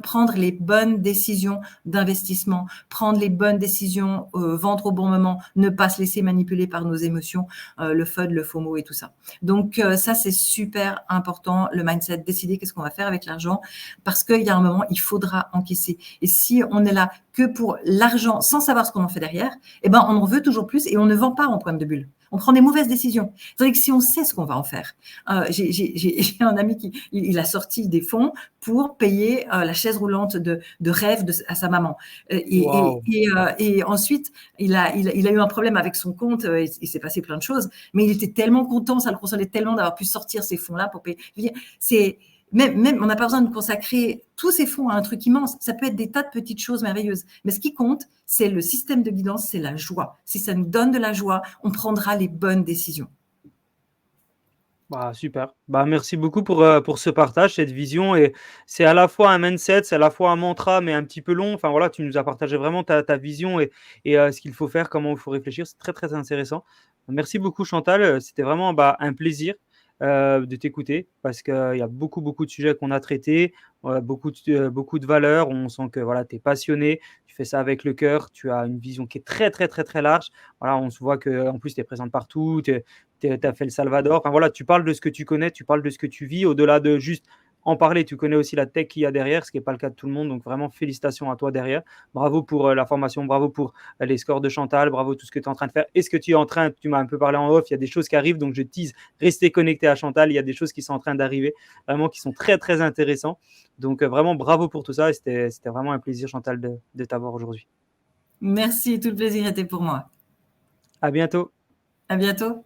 prendre les bonnes décisions d'investissement, prendre les bonnes décisions, vendre au bon moment, ne pas se laisser manipuler par nos émotions, le FUD, le FOMO et tout ça. Donc ça, c'est super important, le mindset, décider qu'est-ce qu'on va faire avec l'argent, parce qu'il y a un moment, il faudra encaisser. Et si on est là que pour l'argent, sans savoir ce qu'on en fait derrière, eh ben, on en veut toujours plus et on ne vend pas en pointe de bulle. on prend des mauvaises décisions. Tandis que si on sait ce qu'on va en faire, j'ai un ami qui il a sorti des fonds pour payer la chaise roulante de rêve à sa maman. Waouh! Et ensuite, il a eu un problème avec son compte, il s'est passé plein de choses, mais il était tellement content, ça le consolait tellement d'avoir pu sortir ces fonds-là pour payer. Je veux dire, c'est même, on n'a pas besoin de consacrer tous ces fonds à un truc immense. Ça peut être des tas de petites choses merveilleuses. Mais ce qui compte, c'est le système de guidance, c'est la joie. Si ça nous donne de la joie, on prendra les bonnes décisions. Bah, super. Bah, merci beaucoup pour ce partage, cette vision et c'est à la fois un mindset, c'est à la fois un mantra, mais un petit peu long. Enfin, voilà, tu nous as partagé vraiment ta vision et ce qu'il faut faire, comment il faut réfléchir. C'est très, très intéressant. Merci beaucoup Chantal, c'était vraiment, bah, un plaisir, de t'écouter parce qu'il y a beaucoup, beaucoup de sujets qu'on a traités, beaucoup de valeurs. On sent que, voilà, tu es passionnée, tu fais ça avec le cœur, tu as une vision qui est très, très, très, très large. Voilà, on se voit qu'en plus tu es présente partout, tu as fait le Salvador. Enfin voilà, tu parles de ce que tu connais, tu parles de ce que tu vis, au-delà de juste en parler. Tu connais aussi la tech qu'il y a derrière, ce qui n'est pas le cas de tout le monde. Donc vraiment, félicitations à toi derrière. Bravo pour la formation, bravo pour les scores de Chantal, bravo tout ce que tu es en train de faire. Et ce que tu es en train, tu m'as un peu parlé en off, il y a des choses qui arrivent, donc je tease, restez connectés à Chantal, il y a des choses qui sont en train d'arriver, vraiment qui sont très très intéressants. Donc vraiment bravo pour tout ça et c'était vraiment un plaisir Chantal de t'avoir aujourd'hui. Merci, tout le plaisir était pour moi. À bientôt. À bientôt.